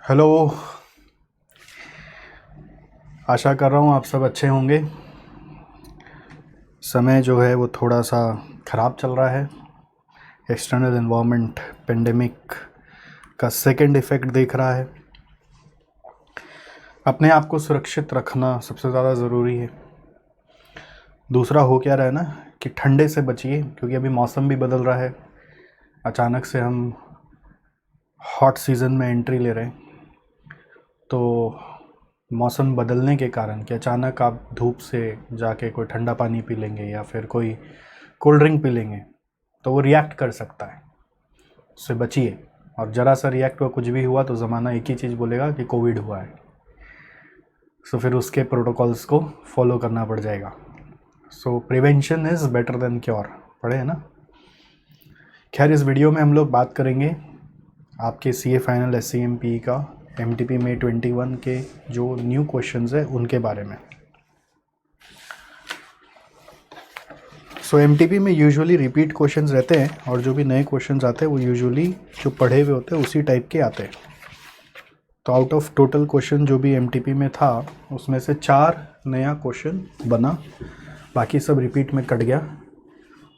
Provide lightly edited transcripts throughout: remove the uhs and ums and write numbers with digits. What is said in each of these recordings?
Hello. आशा कर रहा हूँ आप सब अच्छे होंगे। समय जो है वो थोड़ा सा ख़राब चल रहा है। एक्सटर्नल एनवायरनमेंट पेंडेमिक का सेकंड इफ़ेक्ट देख रहा है। अपने आप को सुरक्षित रखना सबसे ज़्यादा ज़रूरी है। दूसरा हो क्या रहा है ना कि ठंडे से बचिए, क्योंकि अभी मौसम भी बदल रहा है। अचानक से हम हॉट सीज़न में एंट्री ले रहे हैं, तो मौसम बदलने के कारण कि अचानक आप धूप से जाके कोई ठंडा पानी पी लेंगे या फिर कोई कोल्ड ड्रिंक पी लेंगे तो वो रिएक्ट कर सकता है। उससे बचिए। और ज़रा सा रिएक्ट हुआ, कुछ भी हुआ तो ज़माना एक ही चीज़ बोलेगा कि कोविड हुआ है। सो फिर उसके प्रोटोकॉल्स को फॉलो करना पड़ जाएगा। सो prevention is better than cure, पढ़े हैं ना। खैर, इस वीडियो में हम लोग बात करेंगे आपके सीए फाइनल SCMP का MTP में 21 के जो न्यू क्वेश्चंस है उनके बारे में। सो MTP में यूजुअली रिपीट क्वेश्चंस रहते हैं, और जो भी नए क्वेश्चंस आते हैं वो यूजुअली जो पढ़े हुए होते हैं उसी टाइप के आते हैं। तो आउट ऑफ टोटल क्वेश्चन जो भी MTP में था उसमें से 4 नया क्वेश्चन बना, बाकी सब रिपीट में कट गया।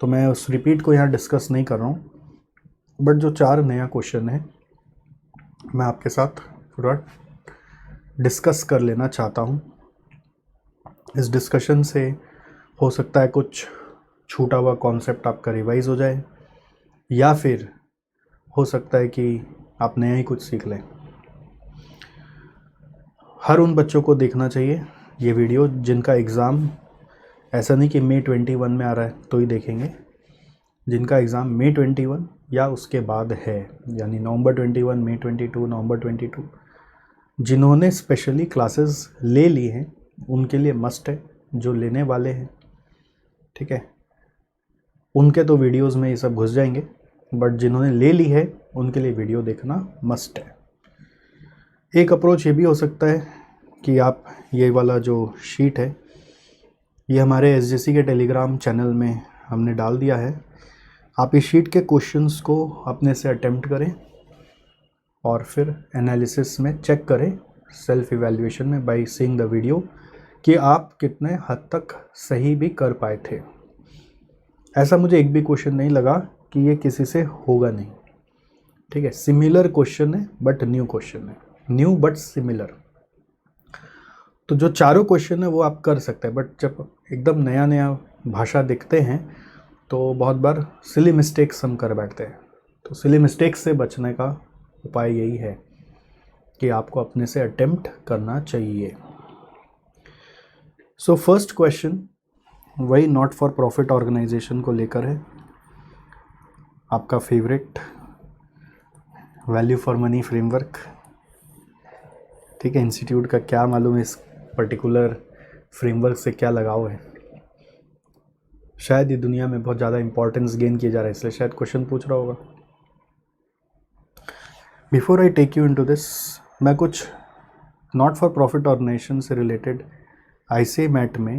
तो मैं उस रिपीट को यहाँ डिस्कस नहीं कर रहा हूँ, बट जो 4 नया क्वेश्चन है मैं आपके साथ पूरा डिस्कस कर लेना चाहता हूँ। इस डिस्कशन से हो सकता है कुछ छूटा हुआ कॉन्सेप्ट आपका रिवाइज हो जाए, या फिर हो सकता है कि आप नया ही कुछ सीख लें। हर उन बच्चों को देखना चाहिए ये वीडियो जिनका एग्ज़ाम, ऐसा नहीं कि मई 21 में आ रहा है तो ही देखेंगे, जिनका एग्ज़ाम मई 21 या उसके बाद है, यानी नवंबर 21, मई 22, नवंबर 22, जिन्होंने स्पेशली क्लासेस ले ली हैं उनके लिए मस्ट है। जो लेने वाले हैं, ठीक है, उनके तो वीडियोस में ये सब घुस जाएंगे, बट जिन्होंने ले ली है उनके लिए वीडियो देखना मस्ट है। एक अप्रोच ये भी हो सकता है कि आप ये वाला जो शीट है ये हमारे SJC के टेलीग्राम चैनल में हमने डाल दिया है। आप इस शीट के क्वेश्चंस को अपने से अटेम्प्ट करें और फिर एनालिसिस में चेक करें, सेल्फ इवैल्यूएशन में बाय सीइंग द वीडियो, कि आप कितने हद तक सही भी कर पाए थे। ऐसा मुझे एक भी क्वेश्चन नहीं लगा कि ये किसी से होगा नहीं, ठीक है। सिमिलर क्वेश्चन है बट न्यू क्वेश्चन है, न्यू बट सिमिलर। तो जो चारों क्वेश्चन है वो आप कर सकते हैं, बट जब एकदम नया नया भाषा देखते हैं तो बहुत बार सिली मिस्टेक्स हम कर बैठते हैं। तो सिली मिस्टेक्स से बचने का उपाय यही है कि आपको अपने से अटेम्प्ट करना चाहिए। सो फर्स्ट क्वेश्चन वही नॉट फॉर प्रॉफिट ऑर्गेनाइजेशन को लेकर है, आपका favourite value for money framework, ठीक है। इंस्टीट्यूट का क्या मालूम इस पर्टिकुलर फ्रेमवर्क से क्या लगाव है, शायद ये दुनिया में बहुत ज़्यादा इंपॉर्टेंस गेन किया जा रहा है इसलिए शायद क्वेश्चन पूछ रहा होगा। Before I take you into this, मैं कुछ नॉट फॉर प्रॉफिट ऑर्गेनाइजेशन से रिलेटेड ICMAT में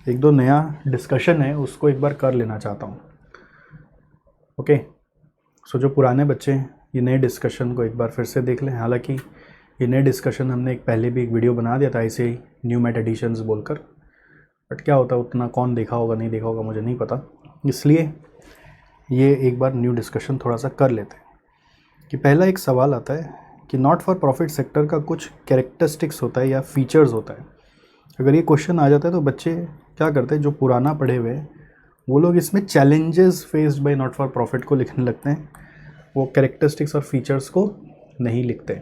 एक दो नया डिस्कशन है उसको एक बार कर लेना चाहता हूँ। ओके, सो जो पुराने बच्चे हैं ये नए डिस्कशन को एक बार फिर से देख लें। हालांकि ये नए डिस्कशन हमने पहले भी एक वीडियो बना दिया था ऐसे ही न्यू मैथ एडिशंस बोलकर, बट क्या होता है उतना कौन देखा होगा नहीं देखा होगा मुझे नहीं पता, इसलिए ये एक बार न्यू डिस्कशन थोड़ा सा कर लेते हैं। कि पहला एक सवाल आता है कि नॉट फॉर प्रॉफिट सेक्टर का कुछ कैरेक्टरिस्टिक्स होता है या फीचर्स होता है। अगर ये क्वेश्चन आ जाता है तो बच्चे क्या करते हैं, जो पुराना पढ़े हुए हैं वो लोग इसमें challenges faced by not for profit को लिखने लगते हैं, वो कैरेक्टरिस्टिक्स और फीचर्स को नहीं लिखते।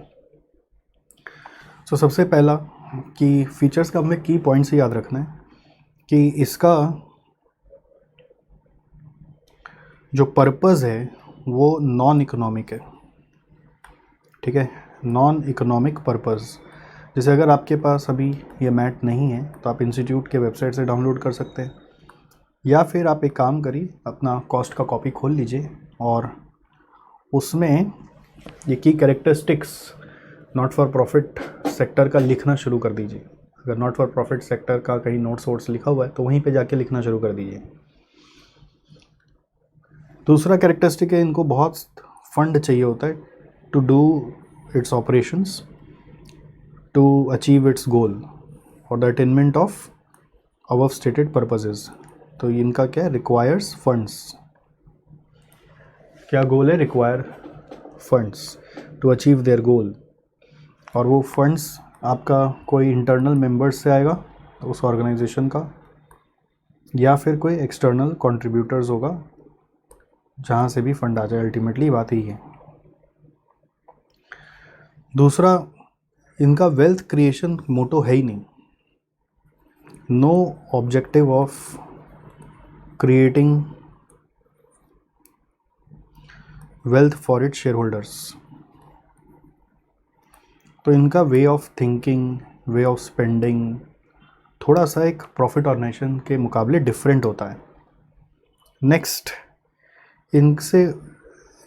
सो सबसे पहला कि फीचर्स का हमें की पॉइंट्स याद रखना है कि इसका जो पर्पज़ है वो नॉन इकोनॉमिक है, ठीक है, नॉन इकोनॉमिक पर्पज़। जैसे अगर आपके पास अभी ये मैट नहीं है तो आप इंस्टीट्यूट के वेबसाइट से डाउनलोड कर सकते हैं, या फिर आप एक काम करिए अपना कॉस्ट का कॉपी खोल लीजिए और उसमें ये की characteristics not for profit sector का लिखना शुरू कर दीजिए। अगर नॉट फॉर प्रॉफिट सेक्टर का कहीं नोट्स वोट्स लिखा हुआ है तो वहीं पे जाके लिखना शुरू कर दीजिए। दूसरा कैरेक्टरिस्टिक है, इनको बहुत फंड चाहिए होता है to do its operations to achieve its goal for the attainment of above stated purposes. तो इनका क्या है, requires funds. क्या गोल है, require funds to achieve their goal. और वो फंड्स आपका कोई इंटरनल मेंबर्स से आएगा उस ऑर्गेनाइजेशन का, या फिर कोई एक्सटर्नल कंट्रीब्यूटर्स होगा, जहाँ से भी फंड आ जाए, अल्टीमेटली बात यही है. दूसरा, इनका वेल्थ क्रिएशन मोटो है ही नहीं. No objective of creating wealth for it shareholders. तो इनका way of thinking, way of spending थोड़ा सा एक प्रॉफिट ऑर्गेनाइजेशन के मुकाबले डिफरेंट होता है. नेक्स्ट, इनसे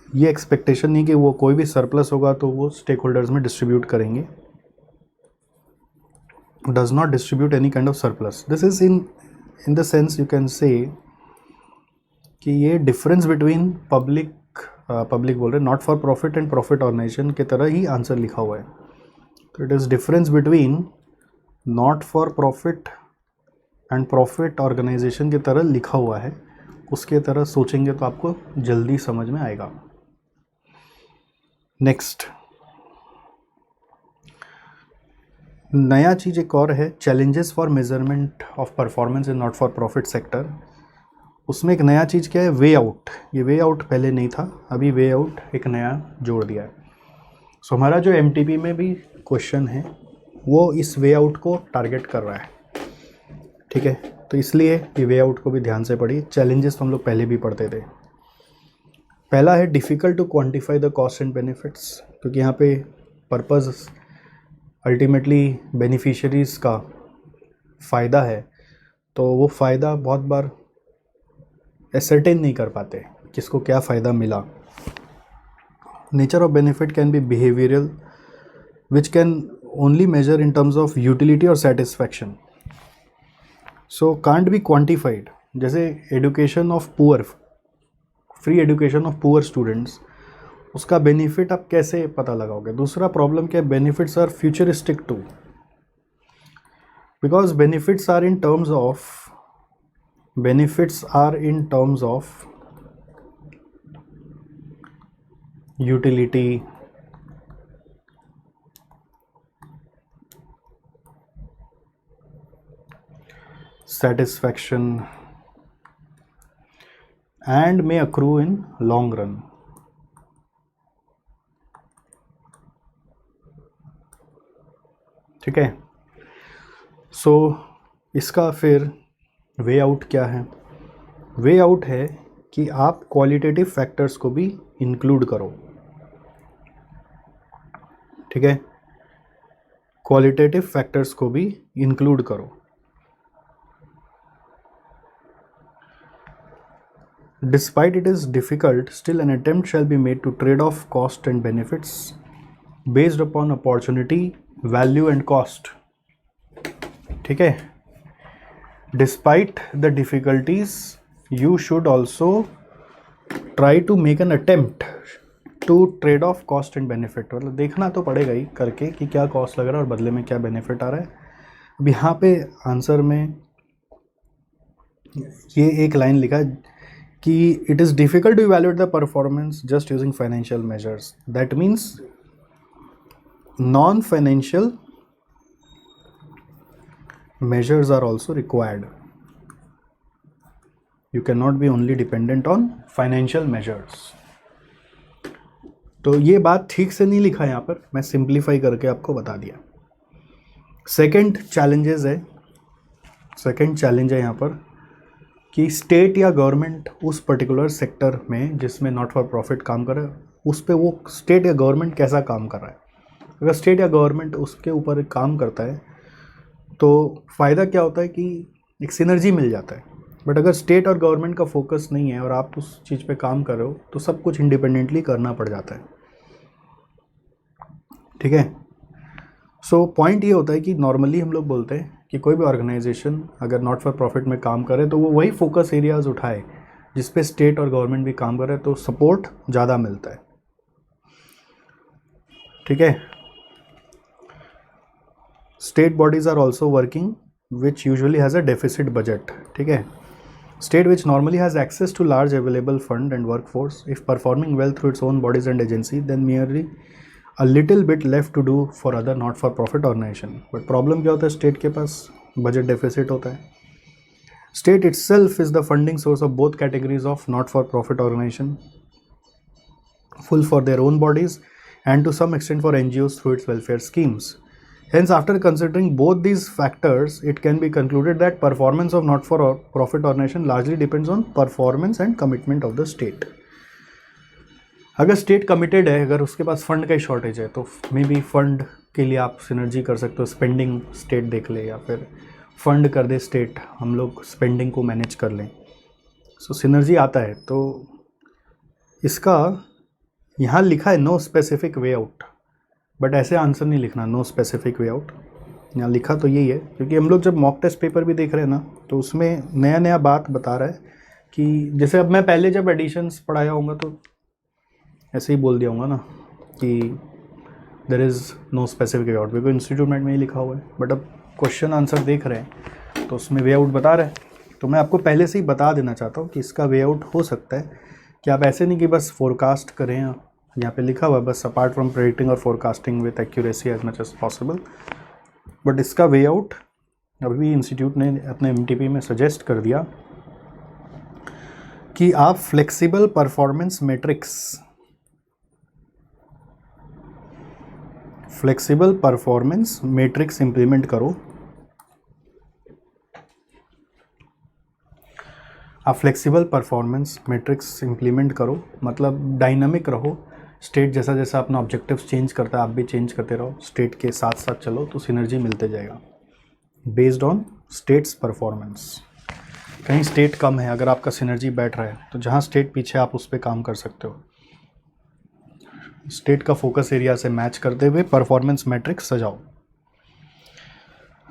ये एक्सपेक्टेशन नहीं कि वो कोई भी सरप्लस होगा तो वो स्टेक होल्डर्स में डिस्ट्रीब्यूट करेंगे. Does not distribute any kind of surplus. This is in the sense you can say कि ये डिफरेंस बिटवीन पब्लिक बोल रहे not for profit and profit organization की तरह ही आंसर लिखा हुआ है. तो it is difference between not for profit and profit organization की तरह लिखा हुआ है. उसके तरह सोचेंगे तो आपको जल्दी समझ में आएगा. नेक्स्ट, नया चीज़ एक और है, challenges for measurement of performance in not for profit sector. उसमें एक नया चीज़ क्या है, वे आउट. ये वे आउट पहले नहीं था, अभी वे आउट एक नया जोड़ दिया है. सो हमारा जो एमटीपी में भी क्वेश्चन है वो इस वे आउट को टारगेट कर रहा है. ठीक है, तो इसलिए ये वे आउट को भी ध्यान से पढ़िए. चैलेंजेस तो हम लोग पहले भी पढ़ते थे. पहला है difficult to quantify the cost and benefits, क्योंकि यहाँ पे पर्पज़ अल्टीमेटली बेनिफिशरीज़ का फ़ायदा है, तो वो फ़ायदा बहुत बार एसर्टेन नहीं कर पाते किसको क्या फ़ायदा मिला. Nature of benefit can be behavioural which can only measure in terms of utility और satisfaction. So can't be quantified. जैसे education of poor, free education of poor students, उसका बेनिफिट आप कैसे पता लगाओगे. दूसरा प्रॉब्लम क्या है, benefits are futuristic too, because benefits are in terms of utility, satisfaction and may accrue in long run. ठीक है, सो इसका फिर वे आउट क्या है. वे आउट है कि आप क्वालिटेटिव फैक्टर्स को भी इंक्लूड करो. ठीक है, क्वालिटेटिव फैक्टर्स को भी इंक्लूड करो. Despite it is difficult, still an attempt shall be made to trade off cost and benefits based upon opportunity, value and cost. ठीक है, despite the difficulties, you should also try to make an attempt to trade off cost and benefit. मतलब देखना तो पड़ेगा ही करके कि क्या cost लग रहा है और बदले में क्या बेनिफिट आ रहा है. अब यहाँ पे आंसर में ये एक लाइन लिखा है कि it is difficult to evaluate the performance just using financial measures. That means non financial measures are also required. You cannot be only dependent on financial measures. तो ये बात ठीक से नहीं लिखा यहाँ पर, मैं सिंप्लीफाई करके आपको बता दिया. सेकंड चैलेंज है यहाँ पर कि स्टेट या गवर्नमेंट उस पर्टिकुलर सेक्टर में जिसमें नॉट फॉर प्रॉफिट काम कर रहा है, उस पर वो स्टेट या गवर्नमेंट कैसा काम कर रहा है. अगर स्टेट या गवर्नमेंट उसके ऊपर काम करता है तो फ़ायदा क्या होता है कि एक सिनर्जी मिल जाता है. बट अगर स्टेट और गवर्नमेंट का फोकस नहीं है और आप उस चीज़ पे काम कर रहे हो तो सब कुछ इंडिपेंडेंटली करना पड़ जाता है. ठीक है, सो पॉइंट ये होता है कि नॉर्मली हम लोग बोलते हैं कि कोई भी ऑर्गेनाइजेशन अगर नॉट फॉर प्रॉफिट में काम करे तो वो वही फोकस एरियाज़ उठाए जिस पे स्टेट और गवर्नमेंट भी काम कर रहे हैं, तो सपोर्ट ज़्यादा मिलता है. ठीक है। State bodies are also working which usually has a deficit budget, ठीक है। State which normally has access to large available fund and workforce, if performing well through its own bodies and agency, then merely a little bit left to do for other not-for-profit organization. But problem क्या होता है, state के पास budget deficit होता है. State itself is the funding source of both categories of not-for-profit organization, full for their own bodies and to some extent for NGOs through its welfare schemes. Hence, after considering both these factors, it can be concluded that performance of not-for-profit organization largely depends on performance and commitment of the state. अगर state committed है, अगर उसके पास fund का ही shortage है, तो may be fund के लिए आप सिनर्जी कर सकते हो, स्पेंडिंग स्टेट देख ले या फिर फंड कर दे स्टेट, हम लोग स्पेंडिंग को मैनेज कर लें, सो सिनर्जी आता है. तो इसका यहाँ लिखा है no specific way out, but ऐसे आंसर नहीं लिखना नो स्पेसिफिक वे आउट. यहाँ लिखा तो यही है, क्योंकि हम लोग जब मॉक टेस्ट पेपर भी देख रहे हैं ना, तो उसमें नया नया बात बता रहा है कि जैसे अब मैं पहले जब एडिशंस पढ़ाया होगा तो ऐसे ही बोल दिया होगा ना कि there is no specific way out, because institute में ही लिखा हुआ है. बट अब क्वेश्चन आंसर देख रहे हैं तो उसमें वे आउट बता रहे हैं, तो मैं आपको पहले से ही बता देना चाहता हूँ कि इसका वे आउट हो सकता है कि आप ऐसे नहीं कि बस फोरकास्ट करें, यहाँ पे लिखा हुआ है बस अपार्ट फ्रॉम प्रेडिक्टिंग और forecasting with accuracy as much as possible. But इसका वे आउट अभी इंस्टीट्यूट ने अपने एमटीपी में सजेस्ट कर दिया कि आप फ्लेक्सिबल परफॉर्मेंस मैट्रिक्स इंप्लीमेंट करो. आप फ्लेक्सिबल परफॉर्मेंस मैट्रिक्स इंप्लीमेंट करो, मतलब डायनामिक रहो. स्टेट जैसा जैसा अपना ऑब्जेक्टिव्स चेंज करता है, आप भी चेंज करते रहो, स्टेट के साथ साथ चलो, तो सिनर्जी मिलते जाएगा बेस्ड ऑन स्टेट्स परफॉर्मेंस. कहीं स्टेट कम है, अगर आपका सिनर्जी बैठ रहा है तो जहाँ स्टेट पीछे आप उस पर काम कर सकते हो. स्टेट का फोकस एरिया से मैच करते हुए परफॉर्मेंस मैट्रिक्स सजाओ.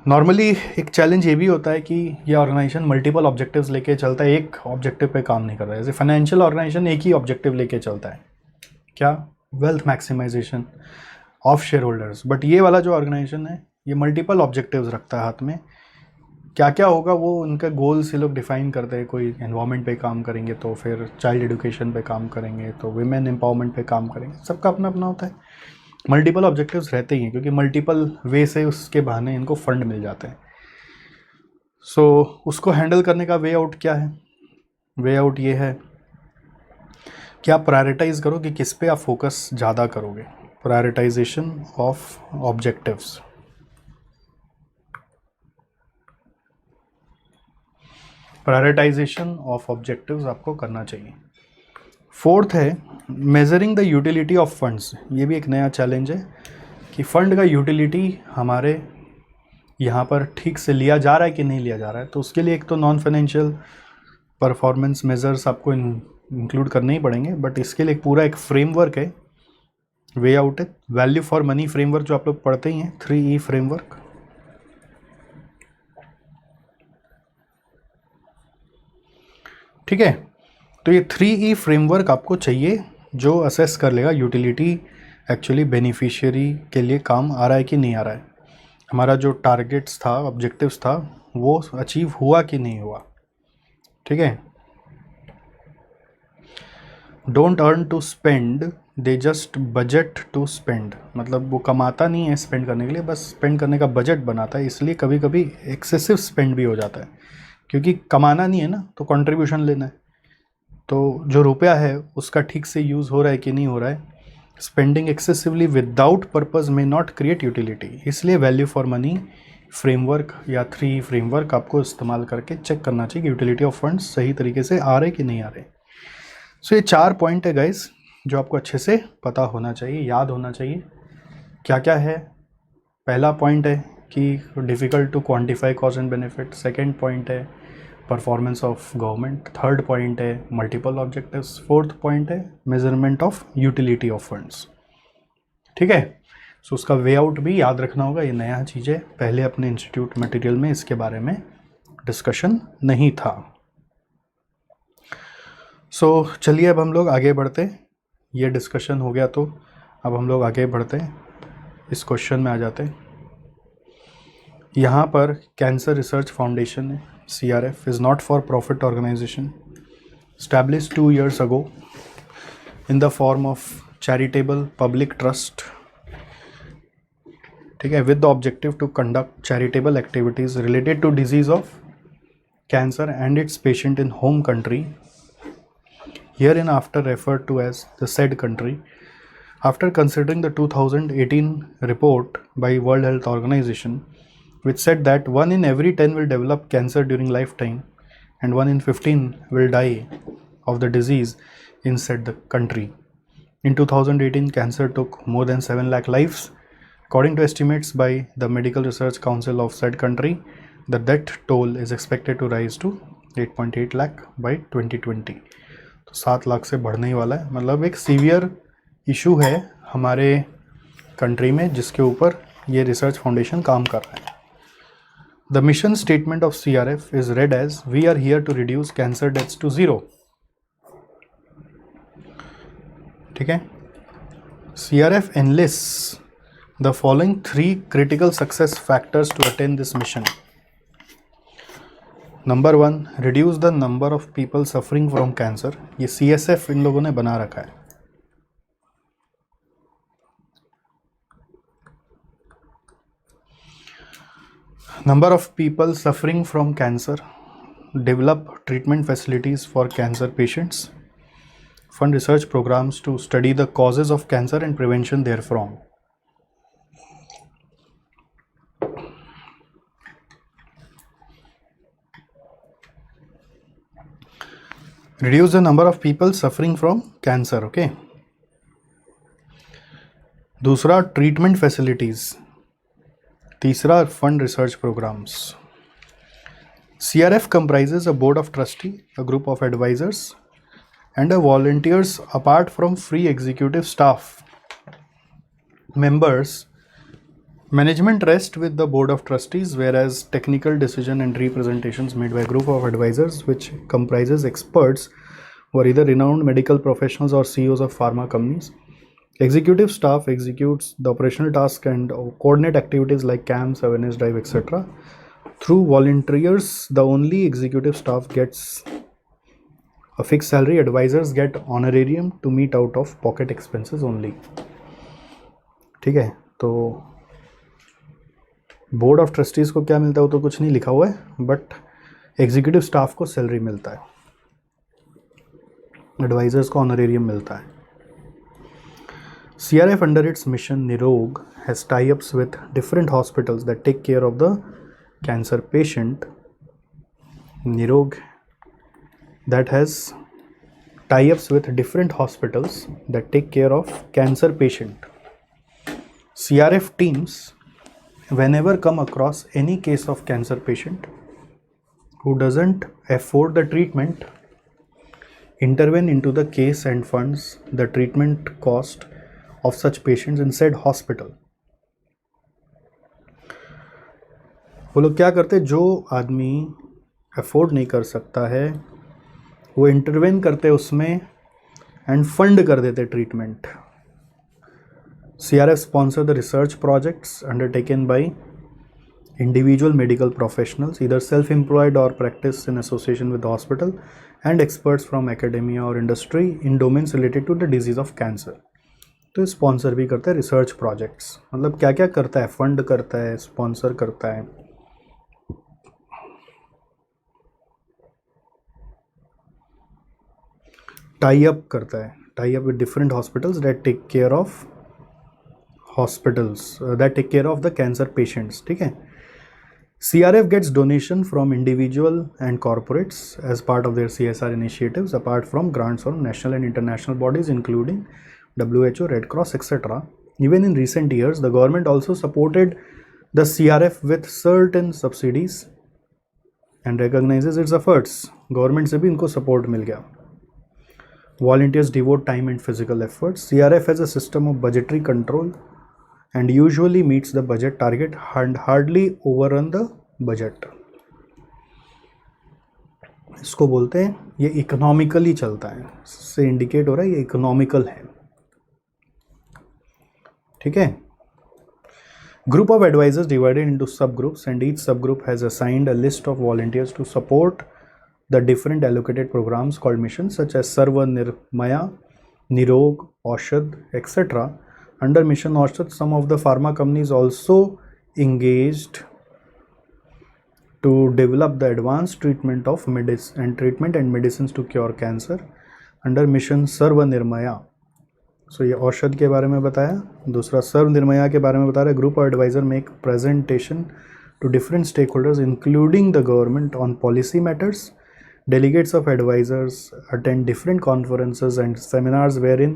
नॉर्मली एक चैलेंज ये भी होता है कि ये ऑर्गेनाइजेशन मल्टीपल ऑब्जेक्टिव्स लेके चलता है, एक ऑब्जेक्टिव पे काम नहीं कर रहा है. जैसे फाइनेंशियल ऑर्गेनाइजेशन एक ही ऑब्जेक्टिव लेके चलता है, क्या, wealth maximization of shareholders. But ये वाला जो ऑर्गेनाइजेशन है ये मल्टीपल ऑब्जेक्टिव्स रखता है हाथ में. क्या क्या होगा वो उनका गोल्स ये लोग डिफाइन करते हैं. कोई एनवायरनमेंट पे काम करेंगे तो फिर चाइल्ड एजुकेशन पे काम करेंगे, तो वुमेन एम्पावरमेंट पे काम करेंगे. सबका अपना अपना होता है. मल्टीपल ऑब्जेक्टिव्स रहते ही हैं क्योंकि मल्टीपल वे से उसके बहाने इनको फंड मिल जाते हैं. सो उसको हैंडल करने का वे आउट क्या है? वे आउट ये है कि आप प्रायोरिटाइज करो कि किस पे आप फोकस ज़्यादा करोगे. Prioritisation of objectives. Prioritisation of objectives आपको करना चाहिए. फोर्थ है measuring the utility of funds. ये भी एक नया चैलेंज है कि फंड का यूटिलिटी हमारे यहाँ पर ठीक से लिया जा रहा है कि नहीं लिया जा रहा है. तो उसके लिए एक तो नॉन फाइनेंशियल परफॉर्मेंस मेजर्स आपको इंक्लूड करने ही पड़ेंगे, बट इसके लिए पूरा एक फ्रेमवर्क है, वे आउट है. वैल्यू फॉर मनी फ्रेमवर्क जो आप लोग पढ़ते ही हैं, 3E फ्रेमवर्क. ठीक है, तो ये 3E फ्रेमवर्क आपको चाहिए जो असेस कर लेगा यूटिलिटी एक्चुअली बेनिफिशियरी के लिए काम आ रहा है कि नहीं आ रहा है, हमारा जो टारगेट्स था, ऑब्जेक्टिव्स था, वो अचीव हुआ कि नहीं हुआ. ठीक है. Don't earn to spend, they just budget to spend. मतलब वो कमाता नहीं है स्पेंड करने के लिए, बस स्पेंड करने का बजट बनाता है. इसलिए कभी कभी एक्सेसिव स्पेंड भी हो जाता है, क्योंकि कमाना नहीं है ना, तो कंट्रीब्यूशन लेना है. तो जो रुपया है उसका ठीक से यूज़ हो रहा है कि नहीं हो रहा है. स्पेंडिंग एक्सेसिवली विदाउट पर्पस में नॉट क्रिएट यूटिलिटी. इसलिए वैल्यू फॉर मनी फ्रेमवर्क या 3E फ्रेमवर्क आपको इस्तेमाल करके चेक करना चाहिए कि यूटिलिटी ऑफ फंड्स सही तरीके से आ रहे कि नहीं आ रहे. सो ये 4 पॉइंट है गाइस जो आपको अच्छे से पता होना चाहिए, याद होना चाहिए. क्या क्या है? पहला पॉइंट है कि difficult to quantify cost and benefit. Second point है performance of government. Third point है मल्टीपल ऑब्जेक्टिव्स. फोर्थ पॉइंट है measurement of utility of funds. ठीक है. सो उसका वे आउट भी याद रखना होगा. ये नया चीज़ है, पहले अपने इंस्टीट्यूट मटेरियल में इसके बारे में डिस्कशन नहीं था. सो चलिए अब हम लोग आगे बढ़ते. ये डिस्कशन हो गया तो अब हम लोग आगे बढ़ते हैं इस क्वेश्चन में आ जाते हैं। यहाँ पर कैंसर रिसर्च फाउंडेशन है, CRF is not for profit organization, established 2 years ago in the form of charitable public trust, ठीक है, with the objective to conduct charitable activities related to disease of cancer and its patient in home country, hereinafter referred to as the said country. After considering the 2018 report by World Health Organization, which said that 1 in every 10 will develop cancer during lifetime and 1 in 15 will die of the disease in said the country. In 2018, cancer took more than 7 lakh lives. According to estimates by the Medical Research Council of said country, the death toll is expected to rise to 8.8 lakh by 2020. तो 7 लाख से बढ़ने ही वाला है, मतलब एक severe issue है हमारे country में जिसके ऊपर ये रिसर्च फाउंडेशन काम कर रहा है। The mission statement of CRF is read as, we are here to reduce cancer deaths to 0. ठीक है, CRF enlists the following 3 critical success factors to attain this mission. Number 1, reduce the number of people suffering from cancer. ये CSF इन लोगों ने बना रखा है। Number of people suffering from cancer, develop treatment facilities for cancer patients, fund research programs to study the causes of cancer and prevention therefrom. Reduce the number of people suffering from cancer, okay. दूसरा treatment facilities, तीसरा fund research programs. CRF comprises a board of trustee, a group of advisors, and a volunteers apart from free executive staff members. Management rests with the board of trustees, whereas technical decision and representations made by a group of advisors which comprises experts who are either renowned medical professionals or CEOs of pharma companies. Executive staff executes the operational tasks and coordinate activities like camps, awareness drive, etc. Through volunteers, the only executive staff gets a fixed salary. Advisors get honorarium to meet out of pocket expenses only. ठीक है, तो board of trustees को क्या मिलता है वो तो कुछ नहीं लिखा हुआ है, बट एग्जीक्यूटिव स्टाफ को सैलरी मिलता है, एडवाइजर्स को ऑनरेरियम मिलता है। CRF under its mission Nirog has tie-ups with different hospitals that take care of the cancer patient. Nirog that has tie-ups with different hospitals that take care of cancer patient. CRF teams whenever come across any case of cancer patient who doesn't afford the treatment, intervene into the case and funds the treatment cost of such patients in said hospital. वो लोग क्या करते हैं, जो आदमी afford नहीं कर सकता है वो इंटरवेन करते हैं उसमें एंड फंड कर देते treatment. CRF sponsor the research projects undertaken by individual medical professionals, either self-employed or practice in association with the hospital, and experts from academia or industry in domains related to the disease of cancer. तो sponsor भी करता है research projects, मतलब क्या क्या करता है, fund करता है, स्पॉन्सर करता है। टाई अप करता है, tie up with different hospitals that take care of the cancer patients. ठीक है, CRF gets donation from individual and corporates as part of their CSR initiatives, apart from grants from national and international bodies including WHO, Red Cross, etc. Even in recent years, the government also supported the CRF with certain subsidies and recognizes its efforts. Government से भी इनको support मिल गया. Volunteers devote time and physical efforts. CRF has a system of budgetary control and usually meets the budget target and hardly overrun the budget. इसको बोलते हैं ये economically चलता है, इससे इंडिकेट हो रहा है ये इकोनॉमिकल है। ठीक है, Group of advisors divided into subgroups, and each subgroup has assigned a list of volunteers to support the different allocated programs called missions, such as Sarva Nirmaya, Nirog, Aushadh, etc. Under Mission Aushadh, some of the pharma companies also engaged to develop the advanced treatment of treatment and medicines to cure cancer. Under Mission Sarva Nirmaya, सो ये औषध के बारे में बताया, दूसरा सर्व निर्मया के बारे में बता रहा है. Group of advisor make presentation to different stakeholders including the government on policy matters. Delegates of advisors attend different conferences and seminars wherein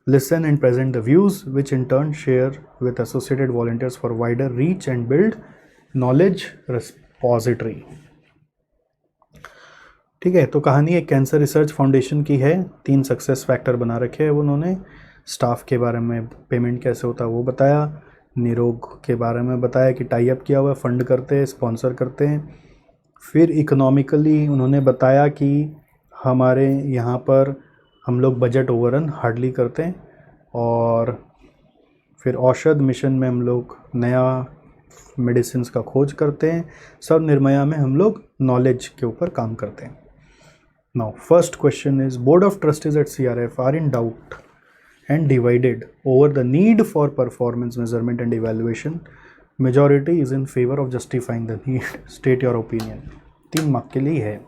listen and present the views, which in turn share with associated volunteers for wider reach and build knowledge repository. ठीक है, तो कहानी एक cancer research foundation की है. 3 success factor बना रखे हैं उन्होंने. स्टाफ के बारे में, पेमेंट कैसे होता है वो बताया. निरोग के बारे में बताया कि टाई अप किया हुआ है, फंड करते हैं, स्पॉन्सर करते हैं. फिर इकोनॉमिकली उन्होंने बताया कि हमारे यहाँ पर हम लोग बजट ओवररन हार्डली करते हैं. और फिर औषध मिशन में हम लोग नया मेडिसिन का खोज करते हैं. सब निर्मया में हम लोग नॉलेज के ऊपर काम करते हैं. Now, first question is, Board of Trustees at CRF are in doubt and divided over the need for performance measurement and evaluation. Majority is in favor of justifying the need. State your opinion. 3 mark के लिए है,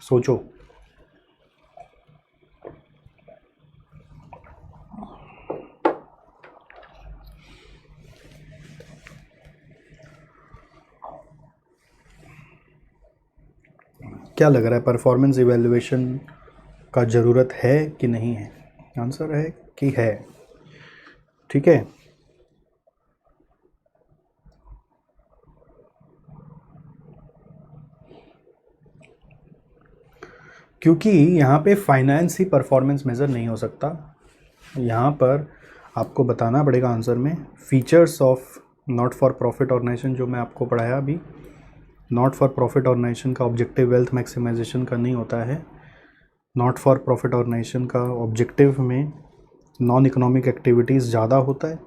सोचो. क्या लग रहा है, performance evaluation का ज़रूरत है कि नहीं है? आंसर है कि है. ठीक है, क्योंकि यहाँ पे फाइनेंस ही परफॉर्मेंस मेज़र नहीं हो सकता. यहाँ पर आपको बताना पड़ेगा आंसर में features of not for profit organization, जो मैं आपको पढ़ाया अभी. नॉट फॉर प्रॉफिट ऑर्गेनाइजेशन का ऑब्जेक्टिव वेल्थ मैक्सिमाइजेशन का नहीं होता है. नॉट फॉर प्रॉफिट ऑर्गेनाइजेशन का ऑब्जेक्टिव में नॉन इकोनॉमिक एक्टिविटीज़ ज़्यादा होता है,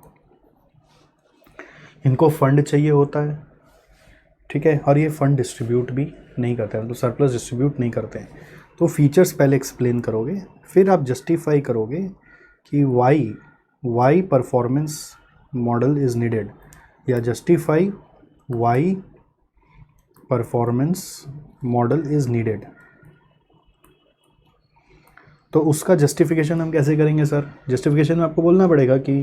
इनको फंड चाहिए होता है. ठीक है, और ये फंड डिस्ट्रीब्यूट भी नहीं करते हैं, तो सरप्लस डिस्ट्रीब्यूट नहीं करते हैं. तो फीचर्स पहले एक्सप्लेन करोगे, फिर आप जस्टिफाई करोगे कि why performance model is needed, या justify why performance model is needed. तो उसका जस्टिफिकेशन हम कैसे करेंगे सर? जस्टिफिकेशन में आपको बोलना पड़ेगा कि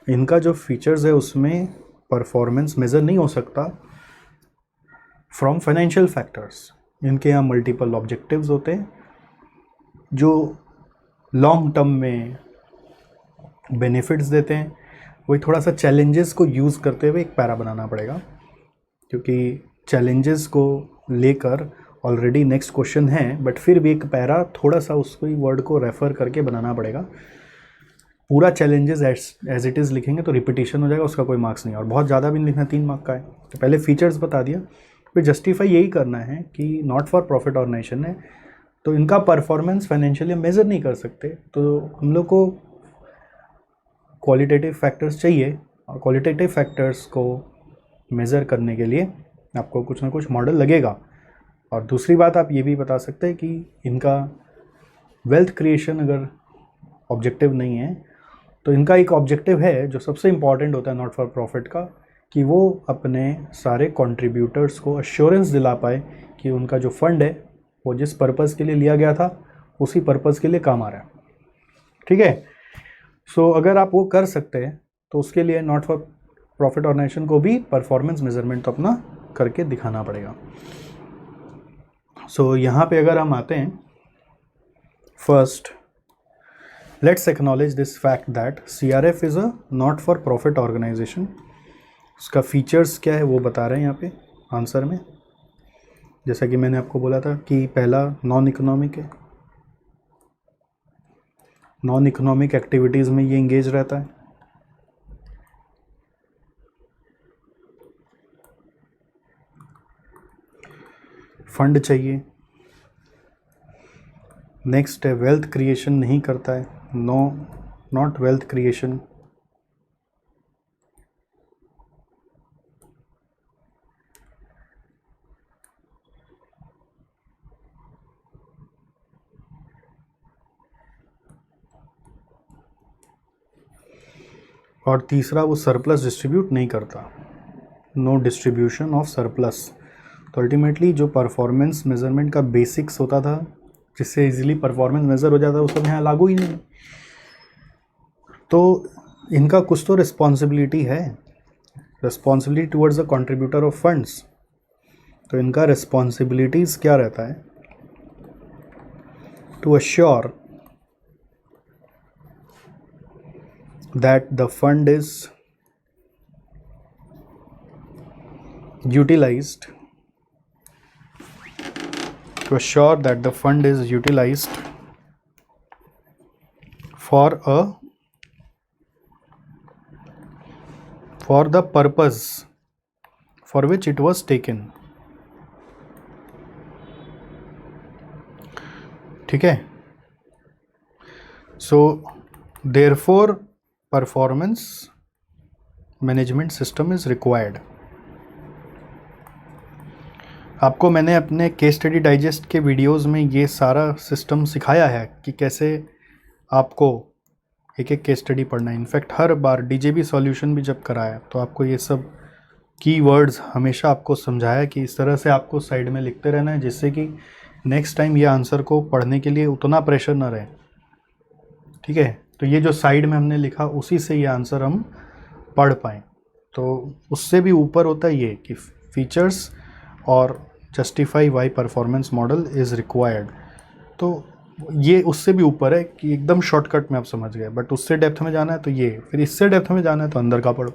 इनका जो फीचर्स है उसमें परफॉर्मेंस मेज़र नहीं हो सकता फ्रॉम फाइनेंशियल फैक्टर्स. इनके यहाँ मल्टीपल ऑब्जेक्टिव्स होते हैं जो लॉन्ग टर्म में बेनिफिट्स देते हैं. वही थोड़ा सा चैलेंजेस को यूज़ करते हुए एक पैरा बनाना पड़ेगा, क्योंकि चैलेंजेस को लेकर ऑलरेडी नेक्स्ट क्वेश्चन है, बट फिर भी एक पैरा थोड़ा सा उसको ही वर्ड को रेफ़र करके बनाना पड़ेगा. पूरा चैलेंजेस एज इट इज़ लिखेंगे तो रिपीटिशन हो जाएगा, उसका कोई मार्क्स नहीं. और बहुत ज़्यादा भी नहीं लिखना, 3 मार्क का है. तो पहले फीचर्स बता दिया, फिर जस्टिफाई यही करना है कि नॉट फॉर प्रॉफिट ऑर्गेनाइजेशन है तो इनका परफॉर्मेंस फाइनेंशियली मेज़र नहीं कर सकते, तो हम लोग को क्वालिटेटिव फैक्टर्स चाहिए. और क्वालिटेटिव फैक्टर्स को मेज़र करने के लिए आपको कुछ ना कुछ मॉडल लगेगा. और दूसरी बात आप ये भी बता सकते हैं कि इनका वेल्थ क्रिएशन अगर ऑब्जेक्टिव नहीं है तो इनका एक ऑब्जेक्टिव है जो सबसे इम्पॉर्टेंट होता है नॉट फॉर प्रॉफिट का, कि वो अपने सारे कंट्रीब्यूटर्स को अश्योरेंस दिला पाए कि उनका जो फंड है वो जिस पर्पज़ के लिए लिया गया था उसी पर्पज़ के लिए काम आ रहा है. ठीक है, सो अगर आप वो कर सकते हैं तो उसके लिए नॉट फॉर प्रॉफिट ऑर्गेनाइजेशन को भी परफॉर्मेंस मेजरमेंट तो अपना करके दिखाना पड़ेगा. सो यहाँ पे अगर हम आते हैं, first let's acknowledge this fact that CRF is a not for profit organization. उसका फीचर्स क्या है वो बता रहे हैं यहाँ पे आंसर में. जैसा कि मैंने आपको बोला था कि पहला नॉन इकोनॉमिक है, नॉन इकोनॉमिक एक्टिविटीज़ में ये इंगेज रहता है. फंड चाहिए. नेक्स्ट है वेल्थ क्रिएशन नहीं करता है, नॉट वेल्थ क्रिएशन. और तीसरा वो सरप्लस डिस्ट्रीब्यूट नहीं करता, नो डिस्ट्रीब्यूशन ऑफ सरप्लस। तो अल्टीमेटली जो परफॉर्मेंस मेजरमेंट का बेसिक्स होता था जिससे इजीली परफॉर्मेंस मेजर हो जाता है वो सब यहाँ लागू ही नहीं। तो इनका कुछ तो रिस्पॉन्सिबिलिटी है, responsibility towards the contributor of funds. तो इनका रिस्पॉन्सिबिलिटीज़ क्या रहता है, to assure that the fund is utilized, to assure that the fund is utilized for the purpose for which it was taken। ठीक है, so therefore performance management system is required। आपको मैंने अपने केस स्टडी डाइजेस्ट के videos में ये सारा system सिखाया है कि कैसे आपको एक एक केस स्टडी पढ़ना है। इनफैक्ट हर बार डीजेबी सॉल्यूशन भी जब कराया तो आपको ये सब कीवर्ड्स हमेशा आपको समझाया कि इस तरह से आपको साइड में लिखते रहना है, जिससे कि नेक्स्ट टाइम ये आंसर को पढ़ने के लिए उतना प्रेशर ना रहे। ठीक है, तो ये जो साइड में हमने लिखा उसी से ये आंसर हम पढ़ पाएँ। तो उससे भी ऊपर होता है ये कि फीचर्स और justify why performance model is required. तो ये उससे भी ऊपर है कि एकदम शॉर्टकट में आप समझ गए, बट उससे डेप्थ में जाना है तो ये, फिर इससे डेप्थ में जाना है तो अंदर का पढ़ो।